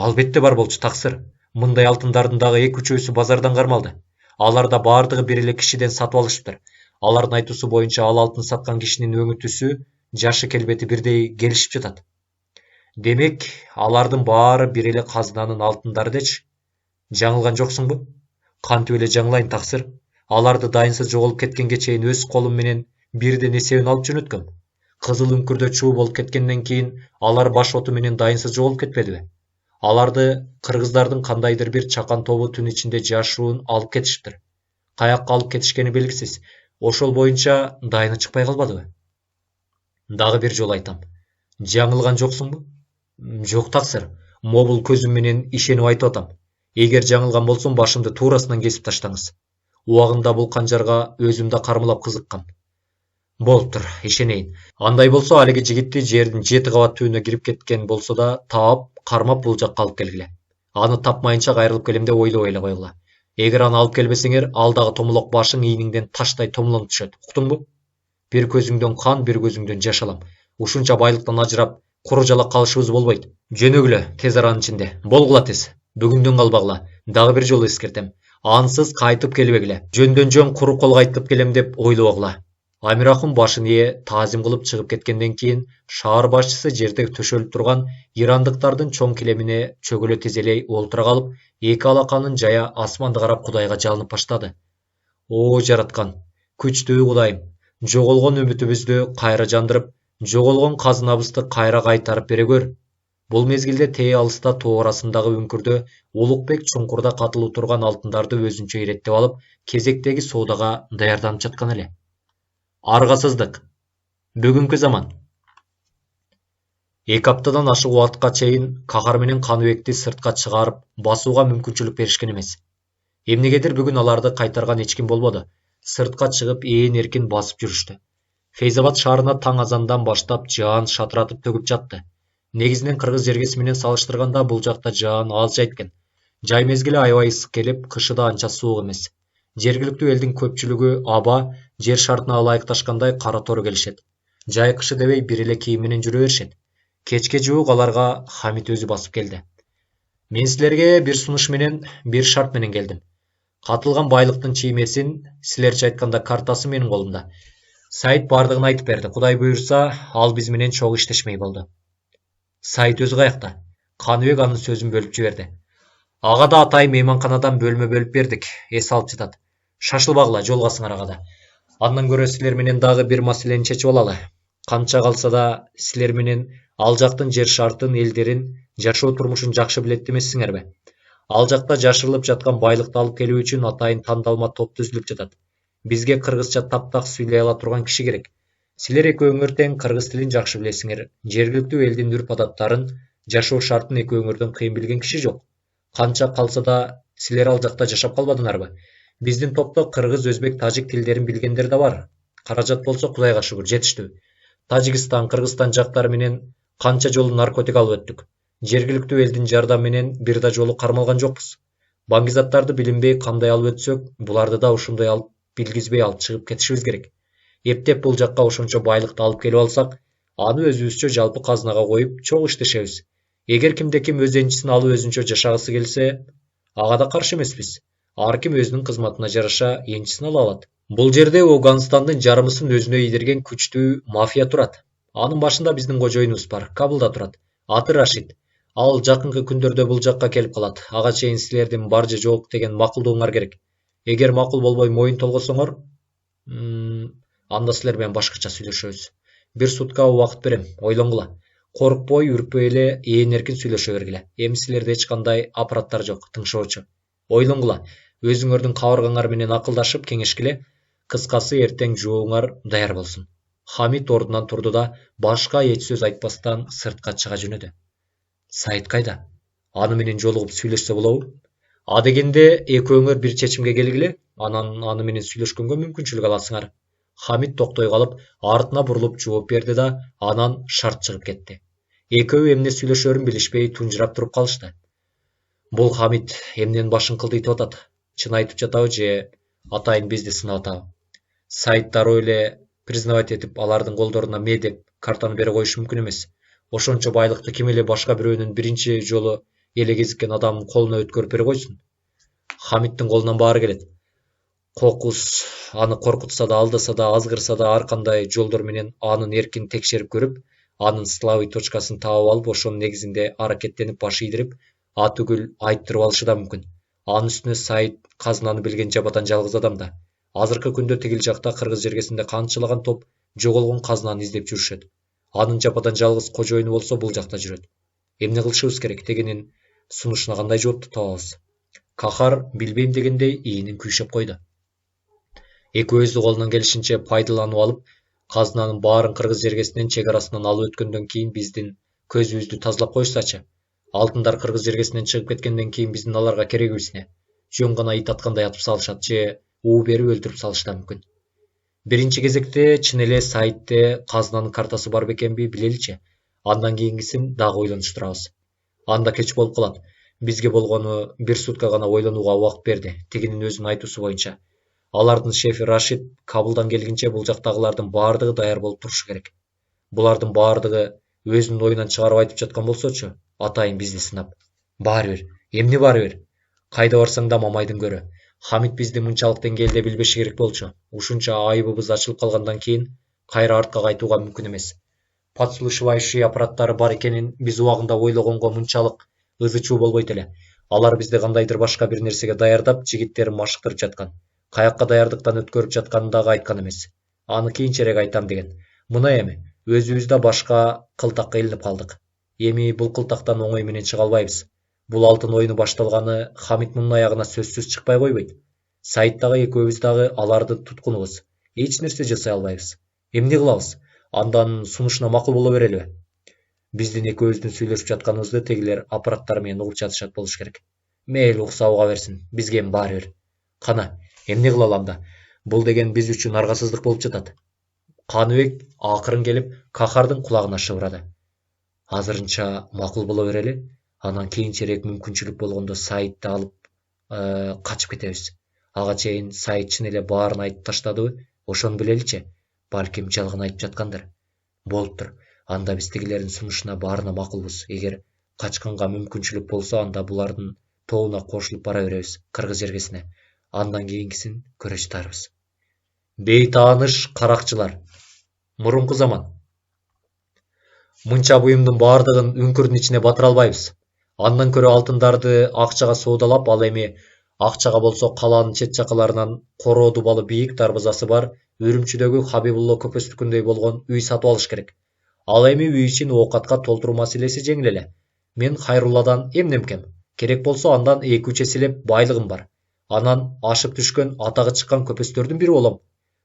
Албетте бар болчу таксыр. Мындай алтындардын дагы 2-3-өсү базардан кармалды. Аларда бардыгы бир эле кишиден сатып алышыптыр. Алардын айтуусу боюнча ал алтын саткан кишинин өңү түсү, жашы келбети бирдей келишип жатат. Демек, алардын баары бир эле казынанын алтындары дечи. Жаңылган жоксуңбу? Кантип эле жаңылайын таксыр? Аларды дайынсыз жоголуп кеткенге чейин өз колум менен бирден эсебин алып жөнөткөм. Кызыл үңкүрдө чуу болуп кеткенден кийин алар баш оту менен дайынсыз жоголуп кетпедиби? Аларды кыргыздардын кандайдыр бир чакан тобу түн ичинде жашыруун алып кетишиптир. Каякка алып кетишкени белгисиз. Ошол боюнча дайыны чыкпай калбадыбы? Дагы бир жолу айтам. Жаңылган жоксуңбу? Жок таксыр. Мобул көзүм менен ишенип айтып атам. Эгер жаңылган болсом, башымды туурасынан кесип таштаңыз. Убагында бул канжарга өзүм да кармалап кызыккам. Болуптур, ишенейин. Андай болсо, алиги жигитти жердин 7 кабат түбүнө кирип кеткен болсо да таап, кармап бул жакка алып келгиле. Аны тапмайынча кайрылып келем деп ойлобой эле койгула. Эгер аны алып келбесеңер, ал дагы томулок башың ийниңден таштай томулонуп түшөт. Уктуңбу? Бир көзүңдөн кан, бир көзүңдөн жаш алам. Ушунча байлыктан ажырап, куру жалак калышыбыз болбойт. Жөнөгүлө, тез аранын ичинде. Болгула тез. Бүгүндөн калбагыла. Дагы бир жолу эскертем. Ансыз кайтып келбегиле. Жөндөн жөн куру кол кайтып келем деп ойлобогула. Амирахун башын ие таазим кылып чыгып кеткенден кийин шаар башчысы жерде төшөлүп турган ирандыктардын чоң килемине чөгөлө тизелей олтура калып, эки алаканын жая асманды карап Кудайга жалынып баштады. О жараткан, күчтүү Кудайым, жоголгон үмүтүбүздү кайра жандырып, жоголгон казынабызды кайра кайтарып бере көр. Бул мезгилде тээ алыста тоо арасындагы үңкүрдө Улукбек чуңкурда катылып турган алтындарды өзүнчө иреттеп алып, кезектеги соодага даярданып жаткан эле. Аргасыздык. Бүгүнкү заман. 2 аптадан ашык убакытка чейин кахар менен Каныбекти сыртка чыгарып басууга мүмкүнчүлүк беришкен эмес. Эмнегедир бүгүн аларды кайтарган эч ким болбоду. Сыртка чыгып ээн эркин басып жүрүштү. Фейзабад шаарына таң азандан баштап жаан шатыратып төгүп жатты. Негизинен кыргыз жергеси менен салыштырганда бул жакта жаан аз жайт экен. Жай мезгили аябай ысык келип, кышы да анча суук эмес. Жергиликтүү элдин көпчүлүгү аба, жер шартына ылайыкташкандай кара тор келишет. Жай кышы дебей бир эле кийим менен жүрө беришет. Кечке жуук аларга Хамит өзү басып келди. Мен силерге бир сунуш менен, бир шарт менен келдим. Катылган байлыктын чиймесин, силерче айтканда картасы менин колумда. Сайыт бардыгын айтып берди. Кудай буйрса, ал биз менен чогуу иштешмей болду. Сайыт өзү каякта? Каныбек анын сөзүн бөлүп жиберди. Ага да атай мейманканадан бөлмө бөлүп бердик. Эс алып жатат. Шашылбагыла, жолугасыңар ага да. Андан көрө силер менен дагы бир маселени чечип алалы. Канча калса да силер менен ал жактын жер шартын, элдерин, жашоо турмушун жакшы билет эмессиңерби? Ал жакта жашырылып жаткан байлыкты алып келүү үчүн атайын тандалма топ түзүлүп жатат. Бизге кыргызча таптак сүйлөй ала турган киши керек. Силер экөөңөр тең кыргыз тилин жакшы билесиңер. Жергиликтүү элдин үрп-адаттарын, жашоо шартын экөөңөрдөн кыйын билген киши жок. Канча калса да силер ал жакта жашап калбадыңарбы? Биздин топто кыргыз, өзбек, тажик тилдерин билгендер да бар. Каражат болсо Кудайга шүгүр жетиштүү. Тажикстан, Кыргызстан жактары менен канча жолу наркотик алып өттүк. Жергиликтүү элдин жардамы менен бир да жолу кармалган жокпуз. Баңгизаттарды билинбей кандай алып өтсөк, буларды да ушундай алып билгизбей алып чыгып кетишибиз керек. Эптеп бул жакка ошончо байлыкты алып келип алсак, аны өзүбүзчө жалпы казынага коюп чоң иштешебиз. Эгер кимде ким өз энчисин алып өзүнчө жашагысы келсе, ага да каршы эмеспиз. Ар ким өзүнүн кызматына жараша энчисин ала алат. Бул жерде Оганстандын жарымысын өзүнө ийдирген күчтүү мафия турат. Анын башында биздин кожоюнубуз бар, Кабылда турат. Аты Рашид. Ал жакынкы күндөрдө бул жакка келип калат. Ага чейин силердин бар же жок деген макулдугуңар керек. Эгер макул болбой моюн толгосоңор, анда силер менен башкача сүйлөшөбүз. Бир сутка убакыт берем, ойлонгула. Коркпой, үрпөй эле ээн эркин сүйлөшө бергиле. Эми силерде эч кандай аппараттар жок, тыңшоочу. Ойлонгула. Өзүңөрдүн кабыргаңар менен акылдашып кеңешкиле. Кыскасы эртең жууңар даяр болсун. Хамит ордунан турду да башка эч сөз айтпастан сыртка чыга жөнөдү. Сайыт кайда? Аны менен жолугуп сүйлөшсө болобу? Адегенде экөөңөр бир чечимге келгиле, анан аны менен сүйлөшкөнгө мүмкүнчүлүк аласыңар. Хамит токтой калып, артына бурулуп жооп берди да, анан шарт чыгып кетти. Экөө эмне сүйлөшөрүн билишпей тунжурап туруп калышты. Бул Хамит эмненин башын кылдыйтып атат? Чын айтып жатабы же атайын бизди сынап атабы? Сайыт дароо эле признавать этип, алардын колдоруна ме деп картаны бере коюшу мүмкүн эмес. Ошончо байлыкты ким эле башка бирөөнүн биринчи жолу эле кезиккен адамдын колуна өткөрүп бере койсун. Хамиттин колунан баары келет. Кокус аны коркутса да, алдаса да, азгырса да, ар кандай жолдор менен анын эркин текшерип көрүп, анын слабый точкасын таап алып, ошонун негизинде аракеттенип баш ийдирип, атүгүл айттырып алышы да мүмкүн. Анын үстүнө Сайыт казынаны билген жападан жалгыз адам да. Азыркы күндө тигил жакта кыргыз жергесинде канчалаган топ жоголгон казынаны издеп жүрүшөт. Анын жападан жалгыз кожоюну болсо бул жакта жүрөт. Эмне кылышыбыз керек? Тегинин сунушуна кандай жоопту табабыз? Кахар билбейм дегендей иинин күйшөп койду. Экөөбүздү колунан келишинче пайдаланып алып, казынанын баарын кыргыз жергесинен чек арасынан алып өткөндөн кийин биздин көзүбүздү тазалап коюшсачы. Алтындар кыргыз жергесинен чыгып кеткенден кийин биздин аларга керегибиз не? Жөн гана ит аткандай атып салышат же уу берип өлтүрүп салышы да мүмкүн. Биринчи кезекте чын эле Сайытте казынанын картасы бар бекенби билеличи. Андан кийинкисин дагы ойлонуштурабыз. Анда кеч болуп калат. Бизге болгону бир сутка гана ойлонууга убакыт берди. Тигинин өзүнүн айтуусу боюнча. Алардын шефи Рашид Кабылдан келгенче бул жактагылардын баардыгы даяр болуп турушу керек. Булардын баардыгы өзүнүн оюнан чыгарып айтып жаткан болсочу, атайын бизди сынап. Баары бир. Эмне баары бир? Кайда барсаң да мамайдын көрө. Хамит бизди мынчалык деңгээлде билбеши керек болчу. Ушунча айыбыбыз ачылып калгандан кийин кайра артка кайтууга мүмкүн эмес. Подслушивающий аппараттары бар экенин биз убагында ойлогонго мынчалык ызы чуу болбойт эле. Алар бизди кандайдыр башка бир нерсеге даярдап, жигиттерин машыктырып жаткан. Каякка даярдыктан өткөрүп жатканын дагы айткан эмес. Аны кийинчерээк айтам деген. Мына эми өзүбүз да башка кылтакка илинип калдык. Эми бул кылтактан оңой менен чыга албайбыз. Бул алтын оюну башталганы Хамит мунун аягына сөзсүз чыкпай койбойт. Сайыт дагы экөөбүз дагы алардын туткунубуз. Эч нерсе жасай албайбыз. Эмне кылабыз? Андан сунушуна макул боло берелиби? Биздин экөөбүздүн сүйлөшүп жатканыбызды тегилер аппараттары менен угуп жатышат болуш керек. Мейли укса уга берсин. Бизге эми баары бир. Кана, эмне кылалы анда? Бул деген биз үчүн аргасыздык болуп жатат. Каныбек акырын келип Кахардын кулагына шыбырады. Азырынча макул боло берели. Анан кийинчерээк мүмкүнчүлүк болгондо Сайытты алып качып кетебиз. Ага чейин Сайыт чын эле баарын айтып таштадыбы? Ошону билеличи. Балким жалган айтып жаткандыр. Болуптур. Анда биз тигилердин сунушуна баарына макулбуз. Эгер качканга мүмкүнчүлүк болсо, анда булардын тобуна кошулуп бара беребиз кыргыз жергесине. Андан кийинкисин көрө жатарбыз. Бейтааныш каракчылар. Мурунку заман. Мынча буюмдун баардыгын үңкүрдүн ичине батыра албайбыз. Андан көрө алтындарды акчага соодалап, ал эми акчага болсо калаанын чет жакаларынан короо дубалы бийик дарбазасы бар Үрүмчүдөгү Хабибулло көпөстүкүндөй болгон үй сатып алыш керек. Ал эми үй ичин оокатка толтуруу маселеси жеңил эле. Мен Хайрулладан эмнем кем? Керек болсо андан 2-3 эселеп байлыгым бар. Анан ашып түшкөн, атагы чыккан көпөстөрдүн бири болом.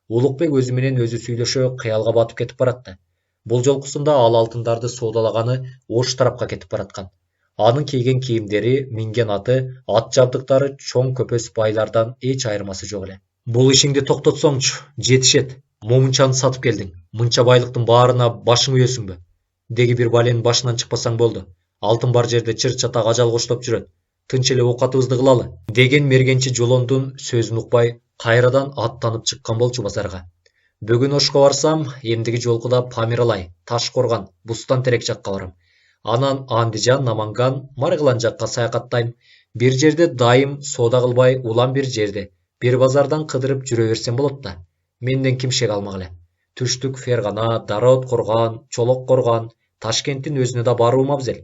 Улукбек өзү менен өзү сүйлөшө кыялга батып кетип баратты. Бул жолкусунда ал алтындарды соодалаганы Ош тарапка кетип бараткан. Анын кийген кийимдери, минген аты, ат жабдыктары чоң көпөс байлардан эч айырмасы жок эле. Бул ишиңди токтотсоңчу, жетишет. Момунчаны сатып келдиң. Мынча байлыктын баарына башың үйөсүңбү? Деги бир баленин башынан чыкпасаң болду. Алтын бар жерде чыр чатак ажал коштоп жүрөт. Тынч эле оокатыбызды кылалы деген мергенчи жолондун сөзүн укпай, кайрадан аттанып чыккан болчу базарга. Бүгүн Ошко барсам, эмдиги жолку да Памиралай, Ташкорган, Бустан Терек жакка барам. Анан Андижан, Наманган, Маргылан жакка саякаттайм. Бир жерде дайым соода кылбай, улам бир жерде, бир базардан кыдырып жүрө берсем болот да. Менден ким шек алмак эле. Түштүк Фергана, Дараот Корган, Чолок Корган, Ташкенттин өзүнө да баруум абзел.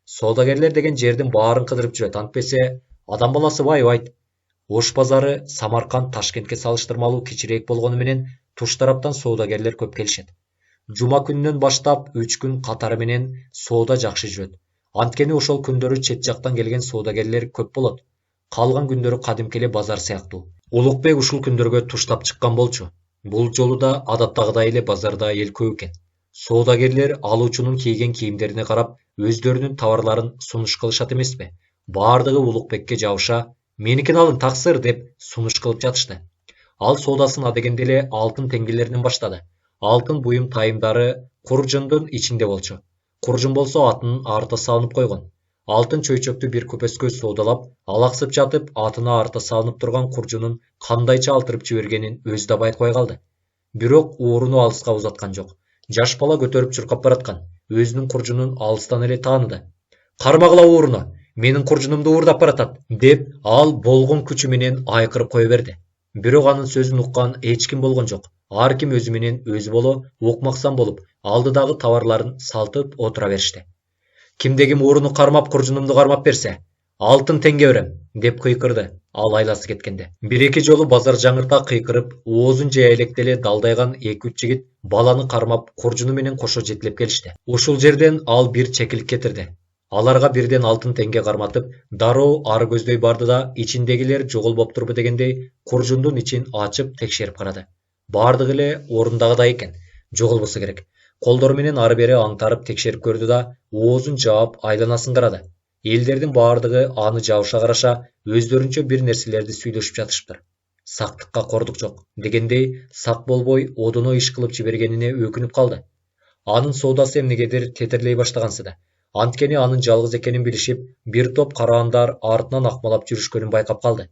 Соодагерлер деген жердин баарын кыдырып жүрөт, антпесе адам баласы байыбайт. Ош базары Самарканд, Ташкентке салыштырмалуу кичирээк болгону менен туш тараптан соодагерлер көп келишет. Жума күнүнөн баштап 3 күн катары менен соода жакшы жүрөт. Анткени ошол күндөрү чет жактан келген соодагерлер көп болот. Калган күндөрү кадимки эле базар сыяктуу. Улукбек ушул күндөргө туштап чыккан болчу. Бул жолу да адаттагыдай эле базарда эл көп экен. Соодагерлер алуучунун кийген кийимдерине карап, өздөрүнүн товарларын сунуш кылышат эмеспи? Баардыгы Улукбекке жабыша, меникин алың таксыр деп сунуш кылып жатышты. Ал соодасын адегенде эле алтын теңгелеринен баштады. Алтын буюм тайымдары куржундун ичинде болчу. Куржун болсо атынын арта салынып койгон. Алтын чөйчөктү бир көпөскө соодалап, алаксып жатып, атына арта салынып турган куржунун кандайча алтырып жибергенин өзү да байкабай калды. Бирок ууруну алыска узаткан жок. Жаш бала көтөрүп чуркап бараткан. Өзүнүн куржунун алыстан эле тааныды. Кармагыла ууруну, менин куржунумду уурдап баратат, деп ал болгон күчү менен айкырып кое берди. Бирок анын сөзүн уккан эч ким болгон жок. Ар ким өзү менен өзү боло укмаксан болуп, алдыдагы товарларын салтып отура беришти. Кимде ким ууруну кармап куржунумду кармап берсе, алтын теңге берем, деп кыйкырды ал айласы кеткенде. Бир-эки жолу базар жаңырта кыйкырып, оозун жай электе далдайган 2-3 жигит баланы кармап куржуну менен кошо жетилеп келишти. Ушул жерден ал бир чекилип кетирди. Аларга бирден алтын теңге карматып, дароо ары көздөй барды да, ичиндегилер жоголбоптурбу дегендей, куржундун ичин ачып текшерип карады. Бардыгы эле орундагыдай экен, жоголбосо керек. Колдору менен ары бери аңтарып текшерип көрдү да, оозун жаап айланасын карады. Элдердин бардыгы аны жабыша караша, өздөрүнчө бир нерселерди сүйлөшүп жатышыптыр. Сактыкка кордук жок дегендей, сак болбой одоно иш кылып жибергенине өкүнүп калды. Анын соодасы эмнегедир тетирлей баштагансыды. Анткени анын жалгыз экенин билишип, бир топ караандар артынан акмалап жүрүшкөнүн байкап калды.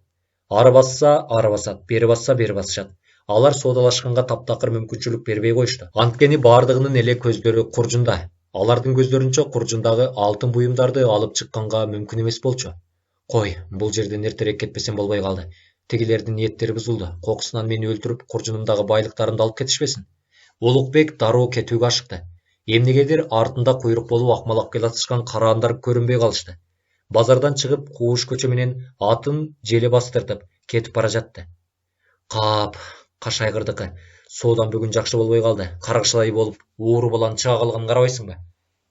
Ары басса, ары басат, бери басса, бери басышат. Алар соодалашканга таптакыр мүмкүнчүлүк бербей коюшту. Анткени бардыгынын эле көздөрү куржунда. Алардын көздөрүнчө куржундагы алтын буюмдарды алып чыкканга мүмкүн эмес болчу. Кой, бул жерден эртерээк кетпесем болбой калды. Тигилердин ниеттери бузулду. Кокусунан мени өлтүрүп, куржунумдагы байлыктарымды алып кетишпесин. Улукбек дароо кетүүгө ашыкты. Эмнегедир артында куйрук болуп акмалап келатышкан караандар көрүнбөй калышты. Базардан чыгып, кууш көчө менен атын желе бастыртып кетип бара жатты. Кап, кашайгырдыкы. Соодан бүгүн жакшы болбой калды. Каргышалай болуп, ууру баланы чыга калганын карабайсыңбы?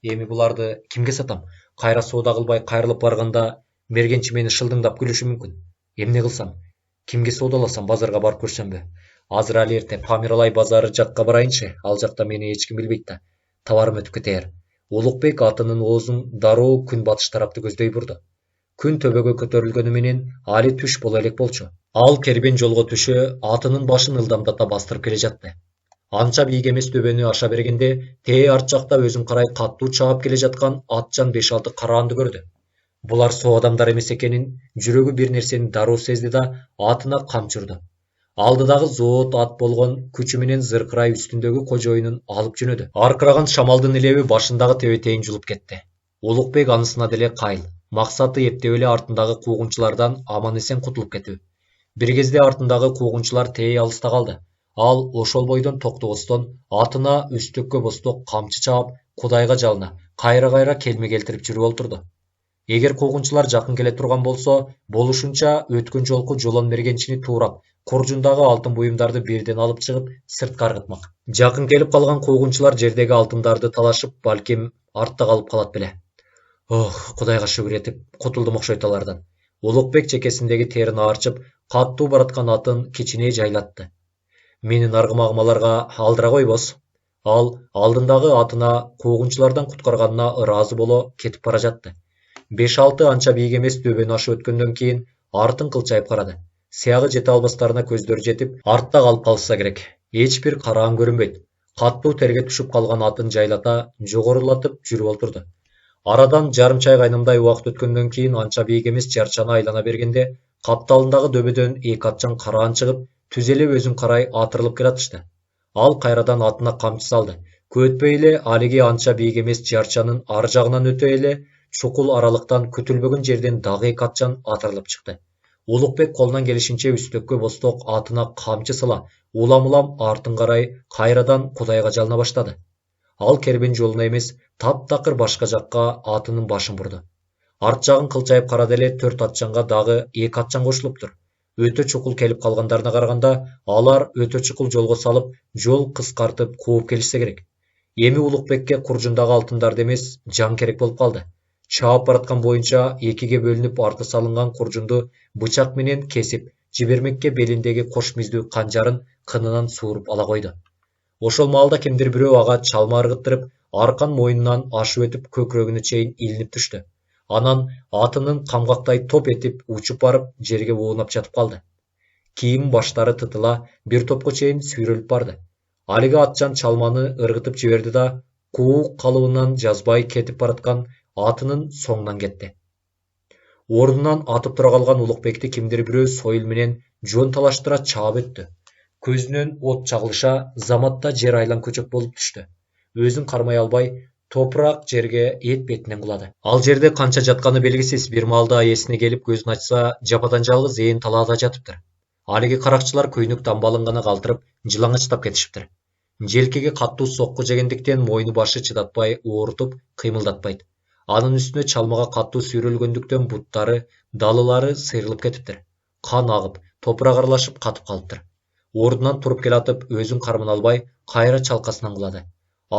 Эми буларды кимге сатам? Кайра соода кылбай кайрылып барганда мергенчи мени шылдыңдап күлүшү мүмкүн. Эмне кылсам? Кимге соодаласам, базарга барып көрсөмбү? Азыр али эрте Памиралай базары жакка барайынчы. Ал жакта мени эч ким билбейт да. Товарым өтүп кетер. Улукбек атынын оозун дароо күн батыш тарапты көздөй бурду. Күн төбөгө көтөрүлгөнү менен али түш боло элек болчу. Ал кербен жолго түшө, атынын башын ылдамдата бастырып келе жатты. Анча бийик эмес төбөнү аша бергенде, тээ арт жакта өзүн карай каттуу чаап келе жаткан атчан 5-6 караанды көрдү. Булар соо адамдар эмес экенин, жүрөгү бир нерсени дароо сезди да, атына камчы урду. Алдыдагы зоот ат болгон күчү менен зыркырай үстүндөгү кожоюнун алып жөнөдү. Аркыраган шамалдын илеби башындагы тебетейин жулуп кетти. Улукбек анысына деле кайыл. Максаты эптеп эле артындагы куугунчулардан аман эсен кутулуп кетүү. Бир кезде артындагы куугунчулар тээ алыста калды. Ал ошол бойдон токтобостон атына үстөккө босток камчы чаап, Кудайга жалына, кайра-кайра келме келтирип жүрүп олтурду. Эгер куугунчулар жакын келе турган болсо, болушунча өткөн жолку жолон мергенчини туурап, куржундагы алтын буюмдарды бирден алып чыгып, сыртка ыргытмак. Жакын келип калган куугунчулар жердеги алтындарды талашып, балким артта калып калат беле. Ох, Кудайга шүгүр этип, кутулдум окшойт алардан. Улукбек чекесиндеги терин аарчып, каттуу бараткан атын кичине жайлатты. Менин аргымагым аларга алдыра койбос. Ал алдындагы атына куугунчулардан куткарганына ыраазы боло кетип бара жатты. 5-6 анча бийик эмес төбөнү ашып өткөндөн кийин артын кылчайып карады. Сыягы жете албастарына көздөрү жетип, артта калып калышса керек. Эч бир караан көрүнбөйт. Каттуу терге түшүп калган атын жайлата, жогорулатып жүрүп олтурду. Арадан жарым чай кайнымдай убакыт өткөндөн кийин анча бийик эмес жарчаны айлана бергенде капталындагы дөбөдөн эки атчан караан чыгып, түзелип өзүн карай атырылып келатышты. Ал кайрадан атына камчы салды. Көп өтпөй эле алиги анча бийик эмес жарчанын ар жагынан өтө эле чукул аралыктан күтүлбөгөн жерден дагы эки атчан атырылып чыкты. Улукбек колунан келишинче үстөккө босток атына камчы сала, улам-улам артын карай кайрадан Кудайга жалына баштады. Ал кербен жолуна эмес, таптакыр башка жакка атынын башын бурду. Арт жагын кылчайып карады эле 4 атчанга дагы 2 атчан кошулуптур. Өтө чукул келип калгандарына караганда, алар өтө чукул жолго салып, жол кыскартып кууп келишсе керек. Эми Улукбекке куржундагы алтындарды эмес, жан керек болуп калды. Чаап бараткан боюнча экиге бөлүнүп арты салынган куржунду бычак менен кесип, жибермекке белиндеги кош миздүү канжарын кынынан сууруп ала койду. Ошол маалда кимдир бирөө ага чалма ыргыттырып, аркан мойнунан ашып өтүп көкүрөгүнө чейин илинип түштү. Анан атынын камгактай топ этип учуп барып жерге уунап жатып калды. Кийин баштары тытыла бир топко чейин сүйрөлүп барды. Алиги атчан чалманы ыргытып жиберди да куук калыбынан жазбай кетип бараткан атынын соңунан кетти. Ордунан атып тура калган Улукбекти кимдир бирөө сойыл менен жөн талаштыра чаап өттү. Көзүнөн от чагылыша, заматта жер айлан көчөк болуп түштү. Өзүн кармай албай, топурак жерге эт бетинен кулады. Ал жерде канча жатканы белгисиз, бир маалда эсине келип көзүн ачса, жападан жалгыз ээн талаада жатыптыр. Алиги каракчылар көйнөк дамбалын гана калтырып, жылаңычтап кетишиптир. Желкеге каттуу сокку жегендиктен мойну башы чыдатпай оорутуп, кыймылдатпайт. Анын үстүнө чалмага каттуу сүйрөлгөндүктөн буттары, далылары сыйрылып кетиптир. Кан агып, топурак аралашып катып калыптыр. Ордунан туруп келатып, өзүн кармана албай, кайра чалкасынан кулады.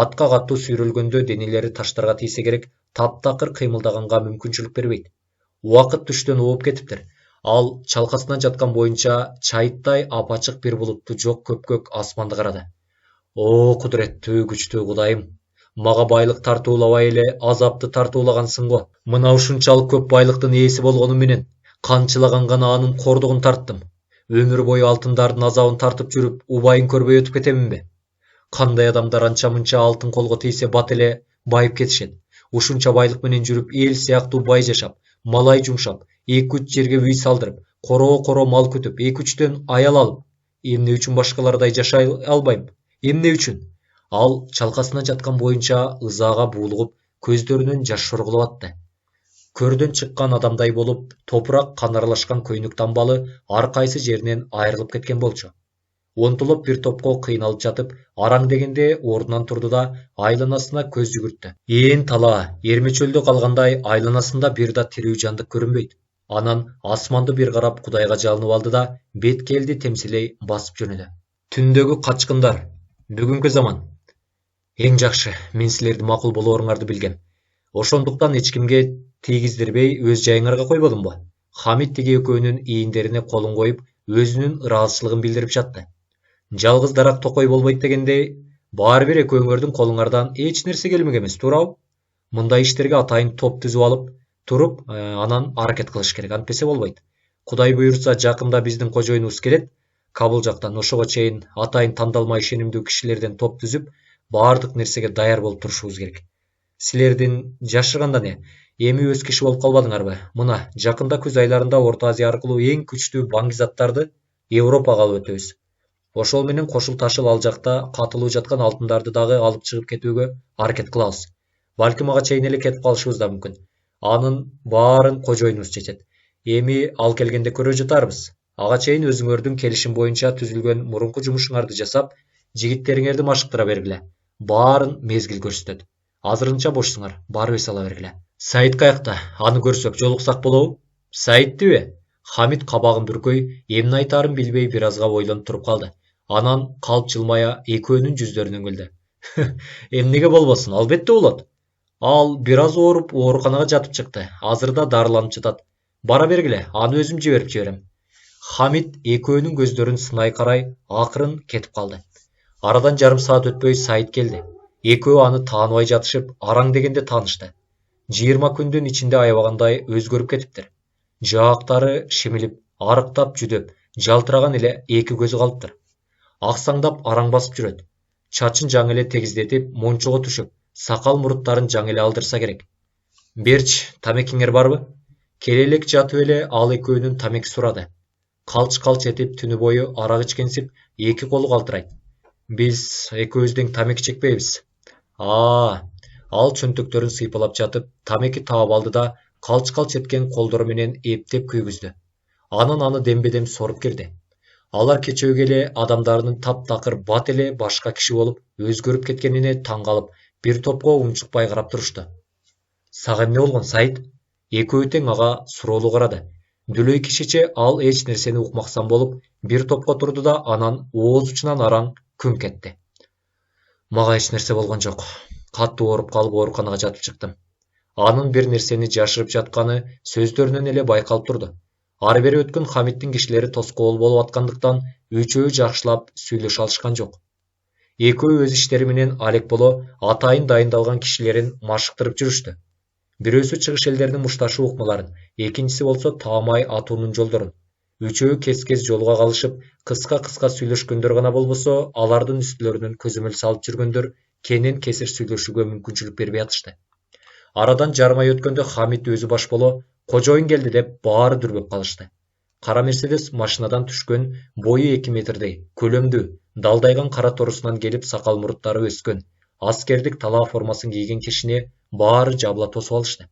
Атка каттуу сүйрөлгөндө денелери таштарга тийсе керек, таптакыр кыймылдаганга мүмкүнчүлүк бербейт. Убакыт түштөн угуп кетиптир. Ал чалкасынан жаткан боюнча чайыттай апачык бир булутту жок көпкөк асманды карады. О, кудуреттүү, күчтүү Кудайым, мага байлык тартуулабай эле азапты тартуулагансың го. Мына ушунчалык көп байлыктын ээси болгонум менен канчылаган гана анын кордугун тарттым. Өмүр бою алтындардын азабын тартып жүрүп, убайын көрбөй өтүп кетеминби? Кандай адамдар анча-мынча алтын колго тийсе бат эле байып кетишет. Ушунча байлык менен жүрүп, эл сыяктуу бай жашап, малай жумшап, 2-3 жерге үй салдырып, коро мал күтүп, 2-3төн аял алып, эмне үчүн башкалардай жашай албайм? Эмне үчүн? Ал чалкасына жаткан боюнча ызаага буулугуп, көздөрүнөн жаш шорголоп атты. Көрдөн чыккан адамдай болуп, топурак кан аралашкан көйнөк дамбалы ар кайсы жеринен айрылып кеткен болчу. Онтулуп бир топко кыйналып жатып, араң дегенде ордунан турду да айланасына көз жүгүрттү. Ээн талаа, эрме чөлдө калгандай айланасында бир да тирүү жандык көрүнбөйт. Анан асманды бир карап Кудайга жалынып алды да беткелди темсилей басып жөнөдү. Түндөгү качкындар, бүгүнкү заман. Эң жакшы, мен силерди макул болооруңарды билгем. Ошондуктан эч кимге тийгиздирбей өз жайыңарга койбодумбу? Хамит тиги экөөнүн ийиндерине колун коюп, өзүнүн ыраазычылыгын билдирип жатты. Жалгыз дарак токой болбойт дегендей, баары бир экөөңөрдүн колуңардан эч нерсе келмек эмес, туурабы? Мындай иштерге атайын топ түзүп алып, туруп, анан аракет кылыш керек, антпесе болбойт. Кудай буйрса, жакында биздин кожоюнубуз келет, Кабыл жактан ошого чейин атайын тандалма ишенимдүү кишилерден топ түзүп, баардык нерсеге даяр болуп турушубуз керек. Силердин жашырганда не? Эми өз киши болуп калбадыңарбы? Мына, жакында күз айларында Орто Азия аркылуу эң күчтүү баңгизаттарды Европага алып өтөбүз. Ошол менен кошул ташыл ал жакта катылуу жаткан алтындарды дагы алып чыгып кетүүгө аракет кылабыз. Балким ага чейин эле кетип калышыбыз да мүмкүн. Анын баарын кожоюнубуз чечет. Эми ал келгенде көрө жатарбыз. Ага чейин өзүңөрдүн келишим боюнча түзүлгөн мурунку жумушуңарды жасап, жигиттериңерди машыктыра бергиле. Баарын мезгил көрсөтөт. Азырынча бошсуңар, барып эс ала бергиле. Саид каякта? Аны көрсөк, жолуксак болобу? Саидтиби? Хамит кабагын бүркөй, эмне айтаарын билбей бир азга ойлонуп туруп калды. Анан калп жылмая экөөнүн жүздөрүнө үңүлдү. Эмнеге болбосун, албетте болот. Ал бир аз ооруп, ооруканага жатып чыкты. Азыр да дарыланып жатат. Бара бергиле, аны өзүм жиберип жиберем. Хамит экөөнүн көздөрүн сынай карай, акырын кетип калды. Арадан жарым саат өтпөй Саид келди. Экөө аны тааныбай жатышып, араң дегенде таанышты. 20 күндүн ичинде аябагандай өзгөрүп кетиптир. Жаактары шимилип, арыктап жүдөп, жалтыраган эле эки көзү калыптыр. Аксаңдап араң басып жүрөт. Чачын жаңы эле тегиздетип, мончого түшүп, сакал муруттарын жаңы эле алдырса керек. Берч, тамекиңер барбы? Келе элек жатып эле ал экөөнүн тамеки сурады. Калч-калч этип түнү бою арак ичкенсип, эки колу калтырайт. Биз экөөбүз тең тамеки чекпейбиз. Ал чөнтөктөрүн сыйпалап жатып, тамеки таап алды да, калч-калч эткен колдору менен эптеп күйгүздү. Анан аны дембедем соруп кирди. Алар кечеги эле адамдардын таптакыр бат эле башка киши болуп өзгөрүп кеткенине таң калып, бир топко унчукпай карап турушту. Сага эмне болгон, Сайт? Экөө тең ага суроолуу карады. Дүлөй кишиче ал эч нерсени укмаксан болуп, бир топко турду да анан ооз учунан араң күңк этти. Мага эч нерсе болгон жок. Катуу ооруп калып ооруканага жатып чыктым. Анын бир нерсени жашырып жатканы сөздөрүнөн эле байкалып турду. Ары бери өткөн Хамиттин кишилери тоскоол болуп аткандыктан үчөө жакшылап сүйлөшө алышкан жок. Экөө өз иштери менен алек боло, атайын дайындалган кишилерин машыктырып жүрүштү. Бирөөсү чыгыш элдеринин мушташуу ыкмаларын, экинчиси болсо таамай атуунун жолдорун. Үчөө кес-кес жолуга калышып, кыска-кыска сүйлөшкөндөр гана болбосо, алардын үстүлөрүнөн көзөмөл салып жүргөндөр кенен кесир сүйлөшүүгө мүмкүнчүлүк бербей атышты. Арадан жарым ай өткөндө Хамит өзү баш боло, кожоюн келди деп баары дүрбөп калышты. Кара Мерседес машинадан түшкөн, бою 2 метрдей, көлөмдүү, далдайган кара торусунан келип сакал муруттары өскөн, аскердик талаа формасын кийген кишини баары жабыла тосуп алышты.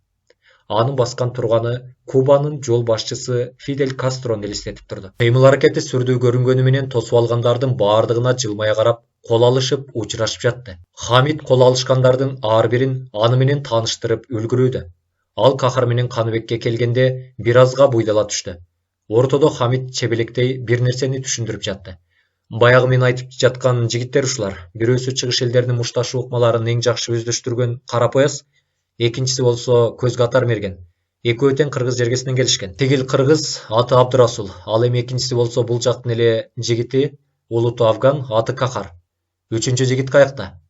Анын баскан турганы Кубанын жол башчысы Фидель Кастрону элестетип турду. Кыймыл аракети сүрдүү көрүнгөнү менен тосуп алгандардын баардыгына жылмая карап, кол алышып, учурашып жатты. Хамит кол алышкандардын ар бирин аны менен тааныштырып үлгүрүүдө. Ал Кахар менен Каныбекке келгенде бир азга буйдала түштү. Ортодо Хамит чебелектей бир нерсени түшүндүрүп жатты. Баягы мен айтып жаткан жигиттер ушулар. Бирөөсү чыгыш элдеринин мушташуу ыкмаларын эң жакшы өздөштүргөн Кара Пояс, экинчиси болсо көз катар мерген. Экөө тең кыргыз жергесинен келишкен. Тигил кыргыз аты Абдырасул, ал эми экинчиси болсо бул жактын эле жигити Улуту Афган аты Кахар. Үчүнчү жигит каякта?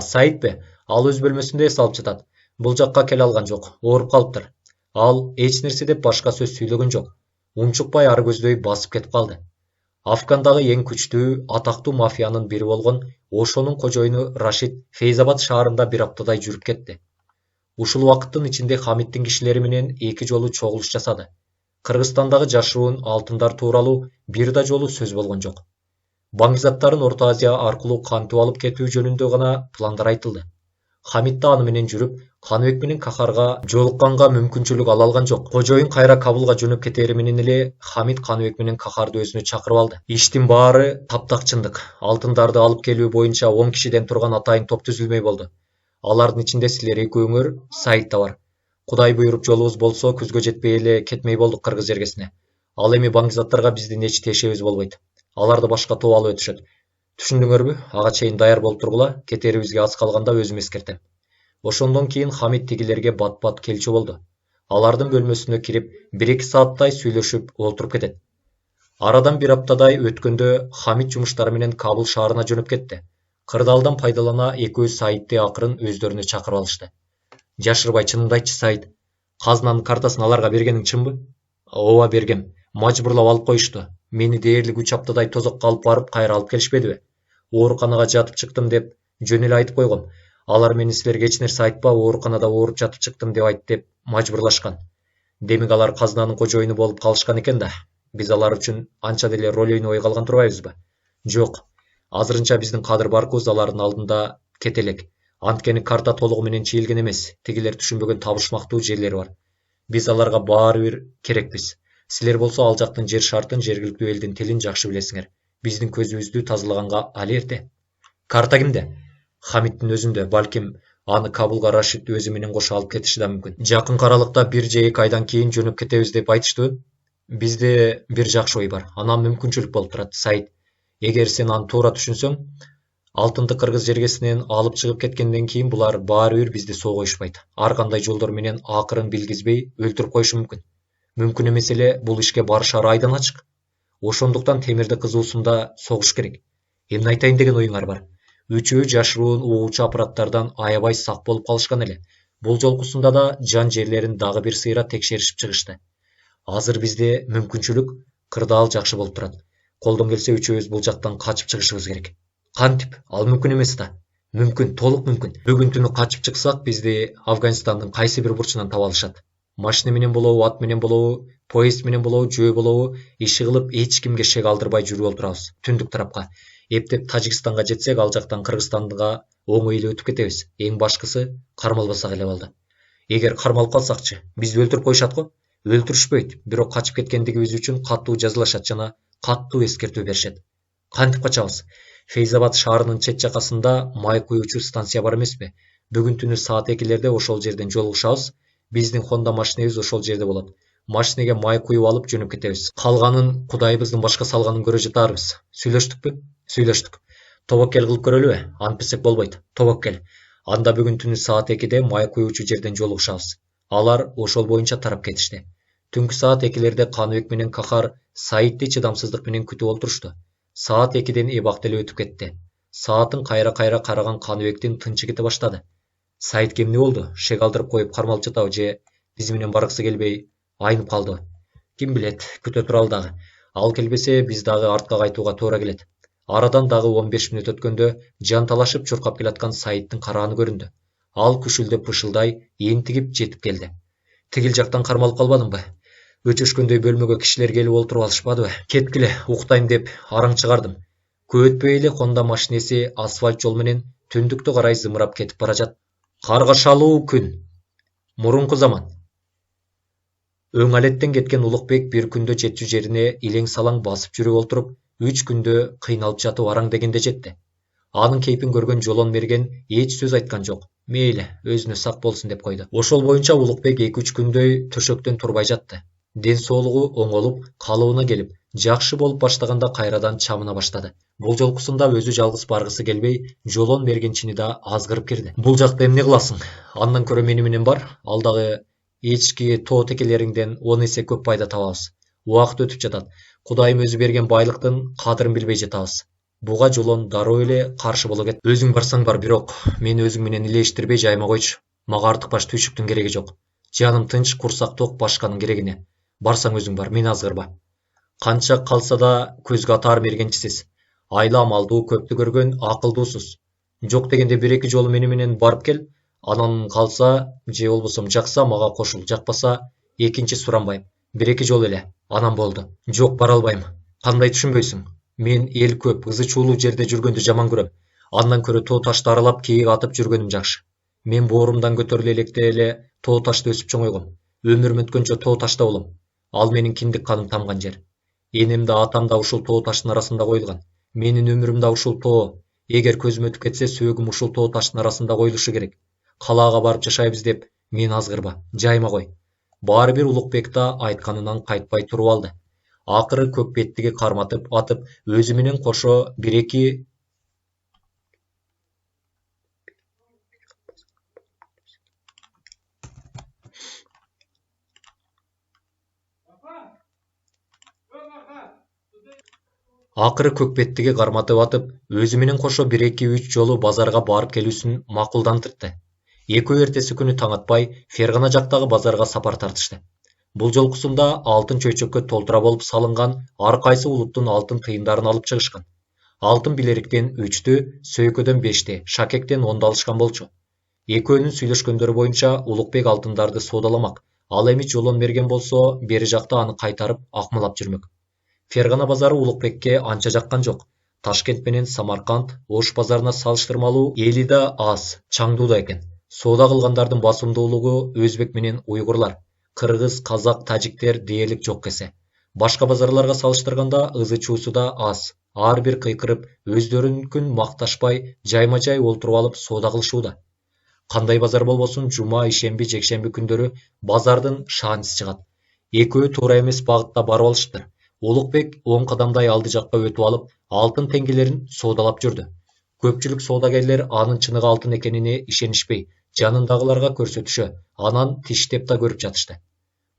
Саитпи? Ал өз бөлмөсүндө эс алып жатат. Бул жакка келе алган жок, ооруп калыптыр. Ал эч нерсе деп башка сөз сүйлөгөн жок. Унчукпай ары көздөй басып кетип калды. Афгандагы эң күчтүү, атактуу мафиянын бири болгон ошонун кожоюну Рашид Фейзабад шаарында бир аптадай жүрүп кетти. Ушул убакыттын ичинде Хамиттин кишилери менен эки жолу чогулуш жасады. Кыргызстандагы жашыруун алтындар тууралуу бир да жолу сөз болгон жок. Баңгизаттарын Орто Азия аркылуу кантип алып кетүү жөнүндө гана пландар айтылды. Хамит да аны менен жүрүп, Каныбек менен Кахарга жолукканга мүмкүнчүлүк ала алган жок. Кожоюн кайра Кабулга жөнөп кетери менен эле Хамит Каныбек менен Кахарды өзүнө чакырып алды. Иштин баары таптак чындык. Алтындарды алып келүү боюнча 10 кишиден турган атайын топ түзүлмөй болду. Алардын ичинде силер экөөңөр, Сайт да бар. Кудай буйруп жолубуз болсо, күзгө жетпей эле кетмей болдук кыргыз жергесине. Ал эми баңгизаттарга биздин эч тиешебиз болбойт. Аларды башка топ алып өтүшөт. Түшүндүңөрбү? Ага чейин даяр болуп тургула, кетерибизге аз калганда өзүм эскертем. Ошондон кийин Хамит тигилерге бат-бат келчү болду. Алардын бөлмөсүнө кирип, 1-2 сааттай сүйлөшүп олтуруп кетет. Арадан бир аптадай өткөндө Хамит жумуштары менен Кабул шаарына жөнөп кетти. Кырдаалдан пайдалана экөө Саитти акырын өздөрүнө чакырып алышты. Жашырбай чынымды айтчы, Сайт. Казынанын картасын аларга бергениң чынбы? Ооба, бергем. Мажбурлап алып коюшту. Мени дээрлик 3 аптадай тозокко алып барып, кайра алып келишпедиби? Ооруканага жатып чыктым деп жөн эле айтып койгом. Алар мени силерге эч нерсе айтпа, ооруканада ооруп жатып чыктым деп айт деп мажбурлашкан. Демек алар казынанын кожоюну болуп калышкан экен да. Биз алар үчүн анча деле роль ойнобой калган турбайбызбы? Жок. Азырынча биздин кадыр баркыбыз алардын алдында кете элек. Анткени карта толугу менен чийилген эмес. Тигилер түшүнбөгөн табышмактуу жерлери бар. Биз аларга баары бир керекпиз. Силер болсо ал жактын жер шартын, жергиликтүү элдин тилин жакшы билесиңер. Биздин көзүбүздү тазалаганга али эрте. Карта кимде? Хамиттин өзүндө. Балким аны Кабулга Рашид өзү менен кошо алып кетиши да мүмкүн. Жакын аралыкта 1 же 2 айдан кийин жөнөп кетебиз деп айтыштыбы? Бизде бир жакшы ой бар. Анан мүмкүнчүлүк болуп турат, Сайт. Эгер сен аны туура түшүнсөң, алтынды кыргыз жергесинен алып чыгып кеткенден кийин булар баары бир бизди согуйшпайт. Ар кандай жолдор менен акырын билгизбей өлтүрүп коюшу мүмкүн. Мүмкүн эмес эле бул ишке барышары айдан ачык. Ошондуктан темирди кызуусунда согуш керек. Эмне айтайын деген оюңар бар? Үчөө жашыруун угуучу аппараттардан аябай сак болуп калышкан эле. Бул жолкусунда да жан жерлерин дагы бир сыйра текшеришип чыгышты. Азыр бизде мүмкүнчүлүк кырдаал жакшы болуп турат. Колдон келсе үчөөбүз бул жактан качып чыгышыбыз керек. Кантип? Ал мүмкүн эмес да. Мүмкүн, толук мүмкүн. Бүгүн түнү качып чыксак, бизди Афганистандын кайсы бир бурчунан таба алышат. Машина менен болобу, ат менен болобу, поезд менен болобу, жөө болобу, иши кылып эч кимге шек алдырбай жүрүп олтурабыз түндүк тарапка. Эптеп Тажикстанга жетсек, ал жактан Кыргызстанга оңой эле өтүп кетебиз. Эң башкысы кармалбасак эле болду. Эгер кармалып калсакчы, бизди өлтүрүп коюшат го? Өлтүрүшпөйт, бирок качып кеткендигибиз үчүн катуу жазалашат жана катуу эскертүү беришет. Кантип качабыз? Фейзабад шаарынын чет жакасында май куюучу станция бар эмеспи? Бүгүн түнү саат 2-лерде ошол жерден жолугушабыз. Биздин Honda машинебиз ошол жерде болот. Машинеге май куюп алып жөнөп кетебиз. Калганын Кудайыбыздын башка салганын көрө жатарбыз. Сүйлөштүкпү? Сүйлөштүк. Тобокел кылып көрөлүбү? Антпесек болбойт. Тобокел. Анда бүгүн түнү саат 2-де май куюучу жерден жолугушабыз. Алар ошол боюнча тарап кетишти. Түнкү саат 2-лерде Каныбек менен Кахар Саитти чыдамсыздык менен күтүп олтурушту. Саат 2-ден эбак деле өтүп кетти. Саатын кайра-кайра караган Каныбектин тынчы кете баштады. Саитке эмне болду? Шек алдырып коюп кармалып жатабы же биз менен баргысы келбей айнып калдыбы? Ким билет, күтө туралы дагы. Ал келбесе биз дагы артка кайтууга туура келет. Арадан дагы 15 мүнөт өткөндө жанталашып чуркап келаткан Саиттин карааны көрүндү. Ал күшүлдөп пышылдай энтигип жетип келди. Тигил жактан кармалып калбадыңбы? Өчөшкөндөй бөлмөгө кишилер келип олтуруп алышпадыбы? Кеткиле, уктайм деп араң чыгардым. Көп өтпөй эле Honda машинеси асфальт жол менен түндүктү карай зымырап кетип бара жатты. Каргашалуу күн. Мурунку заман. Өң алеттен кеткен Улукбек бир күндө жетчү жерине илең салаң басып жүрүп олтуруп, 3 күндө кыйналып жатып араң дегенде жетти. Анын кейпин көргөн Жолон Мерген эч сөз айткан жок. Мейли, өзүнө сак болсун деп койду. Ошол боюнча Улукбек 2-3 күндөй төшөктөн турбай жатты. Ден соолугу оңолуп, калыбына келип, жакшы болуп баштаганда кайрадан чамына баштады. Бул жолкусунда өзү жалгыз баргысы келбей, Жолон Мергенчини да азгырып кирди. Бул жакта эмне кыласың? Андан көрө мени менен бар. Ал дагы эчки тоо текелериңден 10 эсе көп пайда табабыз. Убакыт өтүп жатат. Кудайым өзү берген байлыктын кадырын билбей жатабыз. Буга Жолон дароо эле каршы боло кетти. Өзүң барсаң бар, бирок мени өзүң менен илештирбей жайма койчу. Мага артыкбаш түйшүктүн кереги жок. Жаным тынч, курсак ток башканын керегине. Барсаң өзүң бар, мени азгырба. Канча калса да көзгө атаар мергенчисиз. Айла амалдуу, көптү көргөн акылдуусуз. Жок дегенде 1-2 жолу мени менен барып кел. Анан калса, же болбосо жакса мага кошул, жакпаса экинчи суранбайм. 1-2 жол эле. Анан болду. Жок, бара албайм. Кандай түшүнбөйсүң? Мен эл көп, ызы чуулуу жерде жүргөндү жаман көрөм. Андан көрө тоо ташты аралап кийик атып жүргөнүм жакшы. Мен боорумдан көтөрүлө электе эле тоо ташта өсүп чоңойгом. Өмүрүм өткөнчө тоо ташта болом. Ал менин киндик каным тамган жер. Энем да атам да ушул тоо таштын арасында коюлган. Менин өмүрүм да ушул тоо. Эгер көзүм өтүп кетсе, сөөгүм ушул тоо таштын арасында коюлушу керек. Калаага барып жашайбыз деп мени азгырба, жайма кой. Баары бир Улукбек да айтканынан кайтпай туруп алды. Акыры көк беттиги карматып атып, өзү менен кошо 1-2 1-2-3 жолу базарга барып келүүсүн макулдантырды. Экөө эртеси күнү таң атпай Фергана жактагы базарга сапар тартышты. Бул жолкусунда алтын чөйчөккө толтура болуп салынган ар кайсы улуттун алтын тыйындарын алып чыгышкан. Алтын билериктен 3-тү, сөйкөдөн 5-ти, шакектен 10-ду алышкан болчу. Экөөнүн сүйлөшкөндөрү боюнча Улукбек алтындарды соодаламак. Ал эми Жолон Мерген болсо, бери жакта аны кайтарып акмалап жүрмөк. Фергана базары Улукбекке анча жаккан жок. Ташкент менен Самарканд Ош базарына салыштырмалуу эли да аз, чаңдуу да экен. Соода кылгандардын басымдуулугу өзбек менен уйгурлар, кыргыз, казак, тажиктер дээрлик жок эсе. Башка базарларга салыштырганда ызы чуусу да аз. Ар бир кыйкырып, өздөрүнүкүн макташпай, жайма-жай олтуруп алып соода кылышууда. Кандай базар болбосун, жума, ишемби, жекшемби күндөрү базардын шааниси чыгат. Экөө туура эмес багытта барып алышыптыр. Улукбек 10 кадамдай алды жакка өтүп алып, алтын теңгелерин соодалап жүрдү. Көпчүлүк соодагерлер анын чыныгы алтын экенине ишенишпей, жанындагыларга көрсөтүшө, анан тиштеп да көрүп жатышты.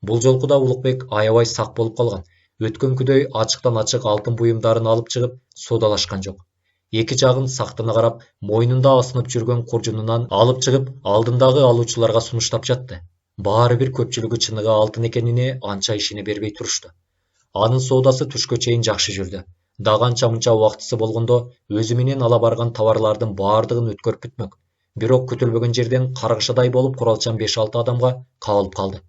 Бул жолку да Улукбек аябай сак болуп калган. Өткөнкүдөй ачыктан ачык алтын буюмдарын алып чыгып соодалашкан жок. Эки жагын сактана карап, мойнунда асынып жүргөн куржунунан алып чыгып, алдындагы алуучуларга сунуштап жатты. Баары бир көпчүлүгү чыныгы алтын экенине анча ишене бербей турушту. Анын соодасы түшкө чейин жакшы жүрдү. Дагы анча-мынча убактысы болгондо өзү менен ала барган товарлардын баардыгын өткөрүп бүтмөк. Бирок күтүлбөгөн жерден каргышадай болуп куралчан 5-6 адамга кабылып калды.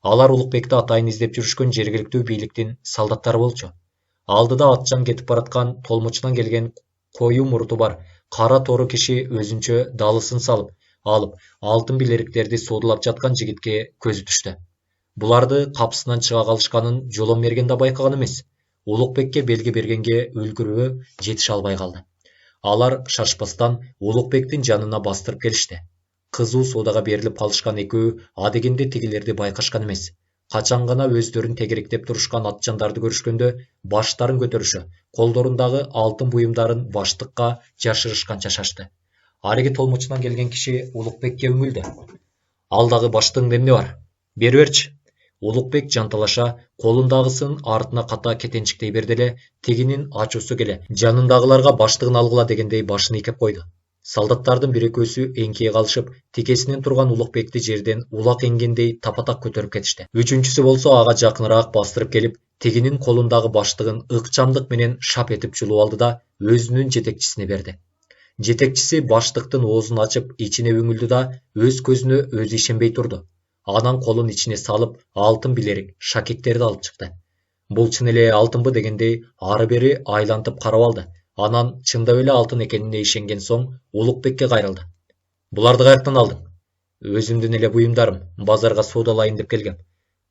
Алар Улукбекти атайын издеп жүрүшкөн жергиликтүү бийликтин солдаттары болчу. Алдыда атчан кетип бараткан толмучунан келген кою муруту бар кара тору киши өзүнчө далысын алып, алтын билериктерди соодулап жаткан жигитке көзү түштү. Буларды капысынан чыга калышканын Жолом мерген да байкаган эмес. Улукбекке белги бергенге үлгүрүбө жетише албай калды. Алар шашпастан Улукбектин жанына бастырып келишти. Кызуу соодага берилип калышкан экөө адегенде тигилерди байкашкан эмес. Качан гана өздөрүн тегеректеп турушкан атчандарды көрүшкөндө баштарын көтөрүшө, колдорундагы алтын буюмдарын баштыкка жашырышканча шашты. Ареги толмучунан келген киши Улукбекке үңүлдү. Ал дагы баштыгыңда эмне бар? Бери берчи. Улукбек жанталаша колундагысын артына ката кетенчиктей берди эле, тигинин ачуусу келе, жанындагыларга баштыгын алгыла дегендей башын ийкеп койду. Солдаттардын бир экөөсү эңкейе калышып, тикесинен турган Улукбекти жерден улак эңгендей тапатак көтөрүп кетишти. Үчүнчүсү болсо ага жакыныраак бастырып келип, тигинин колундагы баштыгын ыкчамдык менен шап этип жулуп алды да өзүнүн жетекчисине берди. Жетекчиси баштыктын оозун ачып, ичине үңүлдү да өз көзүнө өзү ишенбей турду. Анан колун ичине салып, алтын билерик, шакектерди алып чыкты. Бул чын эле алтынбы дегендей ары бери айлантып карап алды. Анан чындап эле алтын экенине ишенген соң Улукбекке кайрылды. Буларды каяктан алдың? Өзүмдүн эле буюмдарым, базарга соодалайын деп келгем.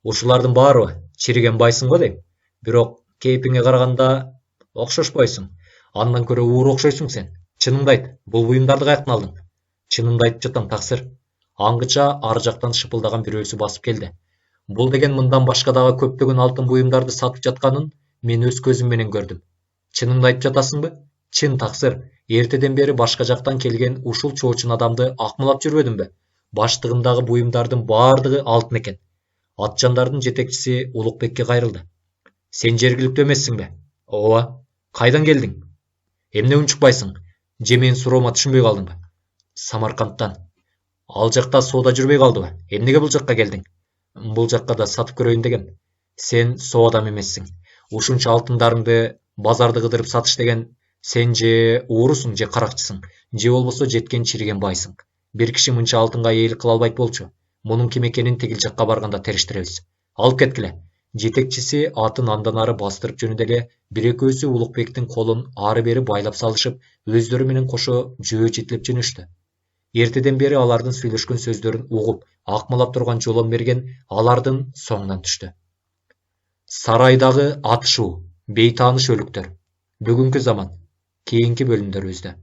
Ушулардын баарыбы чириген байсың го дейм. Бирок кейпиңе караганда окшошпойсуң. Андан көрө уур окшойсуң сен. Чыныңды айт, бул буюмдарды каяктан алдың? Чынымды айтып жатам, таксыр. Аңгыча ар жактан шыпылдаган бирөөсү басып келди. Бул деген мындан башка дагы көптөгөн алтын буюмдарды сатып жатканын мен өз көзүм менен көрдүм. Чыныңды айтып жатасыңбы? Чын, таксыр. Эртеден бери башка жактан келген ушул чоочун адамды акмылап жүрбөдүмбү? Баштыгымдагы буюмдардын баардыгы алтын экен. Атчандардын жетекчиси Улукбекке кайрылды. Сен жергиликтүү эмессиңби? Ооба. Кайдан келдиң? Эмне унчукпайсың? Же менин суроома түшүнбөй калдыңбы? Самаркандтан. Ал жакта соода жүрбөй калдыбы? Эмнеге бул жакка келдиң? Бул жакка да сатып көрөйүн дегем. Сен соо адам эмессиң. Ушунча алтындарыңды базарды кыдырып сатыш деген сен же уурусуң, же каракчысың, же болбосо жеткен чириген байсың. Бир киши мынча алтынга ээлик кыла албайт болчу. Мунун ким экенин тигил жакка барганда териштиребиз. Алып кеткиле. Жетекчиси атын андан ары бастырып жөнөдө эле, бир экөөсү Улукбектин колун ары бери байлап салышып, өздөрү менен кошо жөө жетилеп жөнөштү. Эртеден бери алардын сүйлөшкөн сөздөрүн угуп, акмалап турган Жолом мерген алардын соңунан түштү. Сарайдагы атышуу, бейтааныш өлүктөр. Бүгүнкү заман. Кийинки бөлүмдөрүбүздө.